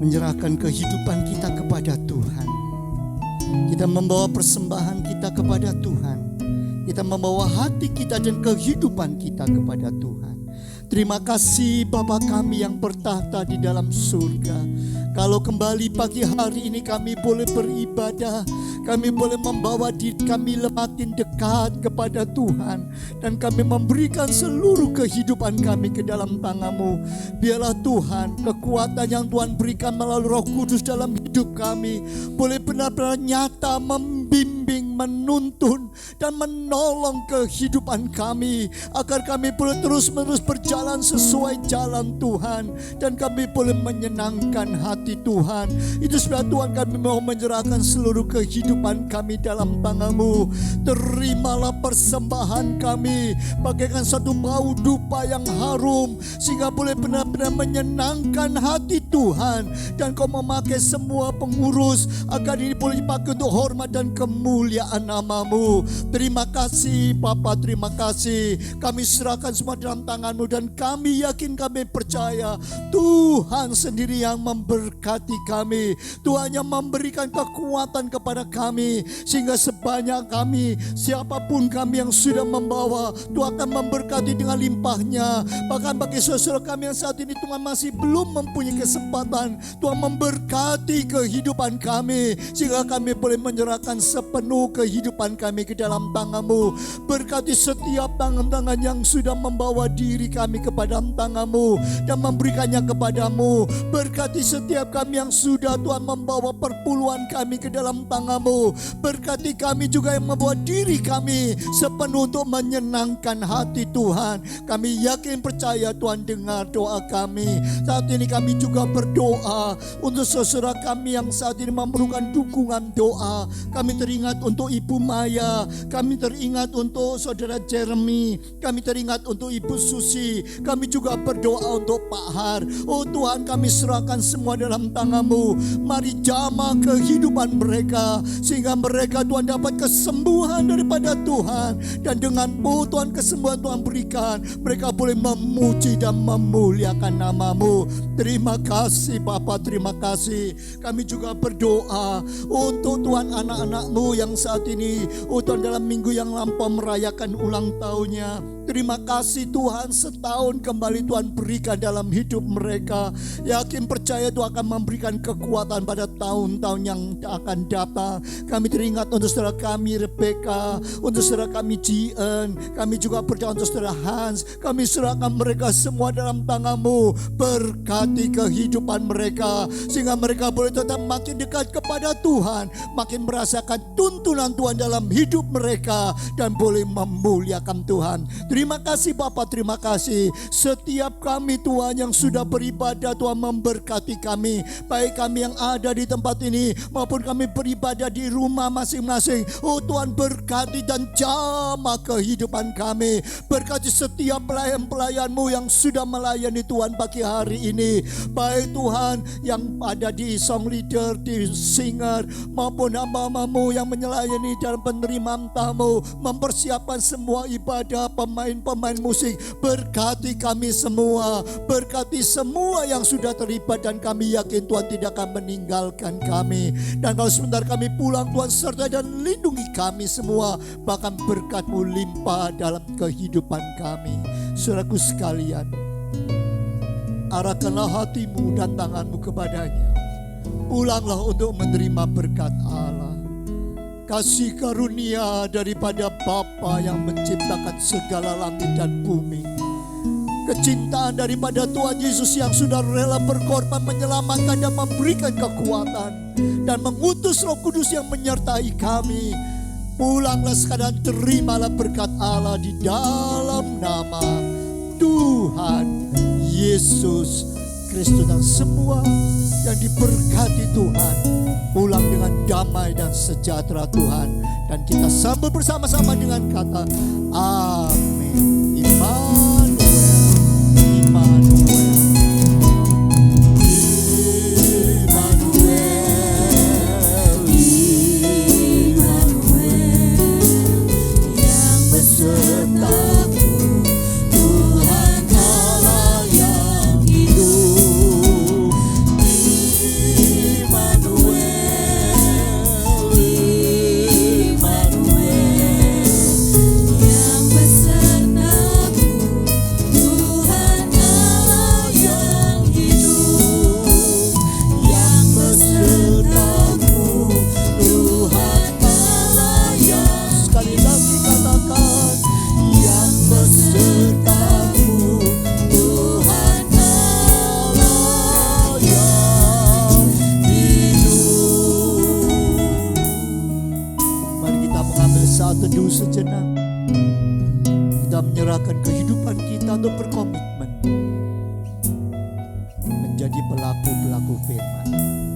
menyerahkan kehidupan kita kepada Tuhan. Kita membawa persembahan kita kepada Tuhan. Kita membawa hati kita dan kehidupan kita kepada Tuhan. Terima kasih Bapa kami yang bertahta di dalam surga. Kalau kembali pagi hari ini kami boleh beribadah, kami boleh membawa diri kami makin dekat kepada Tuhan, dan kami memberikan seluruh kehidupan kami ke dalam tangan-Mu. Biarlah Tuhan, kekuatan yang Tuhan berikan melalui Roh Kudus dalam hidup kami boleh benar-benar nyata membimbing, menuntun dan menolong kehidupan kami, agar kami boleh terus-menerus berjalan sesuai jalan Tuhan, dan kami boleh menyenangkan hati Tuhan. Itu sebab Tuhan, kami mau menyerahkan seluruh kehidupan kami dalam tangan-Mu. Terimalah persembahan kami bagaikan satu bau dupa yang harum, sehingga boleh benar-benar menyenangkan hati Tuhan. Dan Kau memakai semua pengurus agar ini boleh dipakai untuk hormat dan kemuliaan nama-Mu. Terima kasih Bapa, terima kasih. Kami serahkan semua dalam tangan-Mu, dan kami yakin, kami percaya Tuhan sendiri yang memberkati kami. Tuhan yang memberikan kekuatan kepada kami, sehingga sebanyak kami, siapapun kami yang sudah membawa, Tuhan akan memberkati dengan limpahnya. Bahkan bagi saudara kami yang saat ini Tuhan masih belum mempunyai kesempatan, Tuhan memberkati kehidupan kami, sehingga kami boleh menyerahkan sepenuh kehidupan kami ke dalam tangan-Mu. Berkati setiap tangan-tangan yang sudah membawa diri kami kepada tangan-Mu dan memberikannya kepadamu. Berkati setiap kami yang sudah Tuhan membawa perpuluhan kami ke dalam tangan-Mu. Berkati kami juga yang membawa diri kami sepenuh untuk menyenangkan hati Tuhan. Kami yakin percaya Tuhan dengar doa kami. Saat ini kami juga berdoa untuk saudara kami yang saat ini memerlukan dukungan doa. Kami teringat untuk Ibu Maya, kami teringat untuk saudara Jeremy, kami teringat untuk Ibu Susi. Kami juga berdoa untuk Pak Har. Oh Tuhan, kami serahkan semua dalam tangan-Mu. Mari jamah kehidupan mereka, sehingga mereka Tuhan dapat kesembuhan daripada Tuhan. Dan dengan Tuhan kesembuhan Tuhan berikan, mereka boleh memuji dan memuliakan nama-Mu. Terima kasih Bapa, terima kasih. Kami juga berdoa untuk Tuhan anak-anak-Mu yang saat ini, Tuhan dalam minggu yang lampau merayakan ulang tahunnya. Terima kasih Tuhan, setahun kembali Tuhan berikan dalam hidup mereka. Yakin percaya Tuhan akan memberikan kekuatan pada tahun-tahun yang akan datang. Kami teringat untuk saudara kami Rebecca, untuk saudara kami Jien. Kami juga berdoa untuk saudara Hans. Kami serahkan mereka semua dalam tangan-Mu. Berkati kehidupan mereka, sehingga mereka boleh tetap makin dekat kepada Tuhan, makin merasakan tuntunan Tuhan dalam hidup mereka, dan boleh memuliakan Tuhan. Terima kasih Bapa, terima kasih. Setiap kami Tuhan yang sudah beribadah, Tuhan memberkati kami. Baik kami yang ada di tempat ini maupun kami beribadah di rumah masing-masing. Oh Tuhan, berkati dan jamah kehidupan kami. Berkati setiap pelayan-pelayan-Mu yang sudah melayani Tuhan pagi hari ini. Baik Tuhan yang ada di song leader, di singer, maupun hamba-hamba-Mu yang melayani dalam penerimaan tamu, mempersiapkan semua ibadah, pemain musik. Berkati kami semua, berkati semua yang sudah terlibat, dan kami yakin Tuhan tidak akan meninggalkan kami. Dan kalau sebentar kami pulang, Tuhan sertai dan lindungi kami semua, bahkan berkat-Mu limpah dalam kehidupan kami. Saudaraku sekalian, arahkanlah hatimu dan tanganmu kepadanya. Pulanglah untuk menerima berkat Allah. Kasih karunia daripada Bapa yang menciptakan segala langit dan bumi. Kecintaan daripada Tuhan Yesus yang sudah rela berkorban menyelamatkan dan memberikan kekuatan, dan mengutus Roh Kudus yang menyertai kami. Pulanglah sekalian, terimalah berkat Allah di dalam nama Tuhan Yesus Kristus, dan semua yang diberkati Tuhan pulang dengan damai dan sejahtera Tuhan. Dan kita sambut bersama-sama dengan kata amin. Immanuel, Immanuel, Immanuel, Immanuel, yang besertaku, Tuhan Allah yang hidup. pelaku-pelaku firman.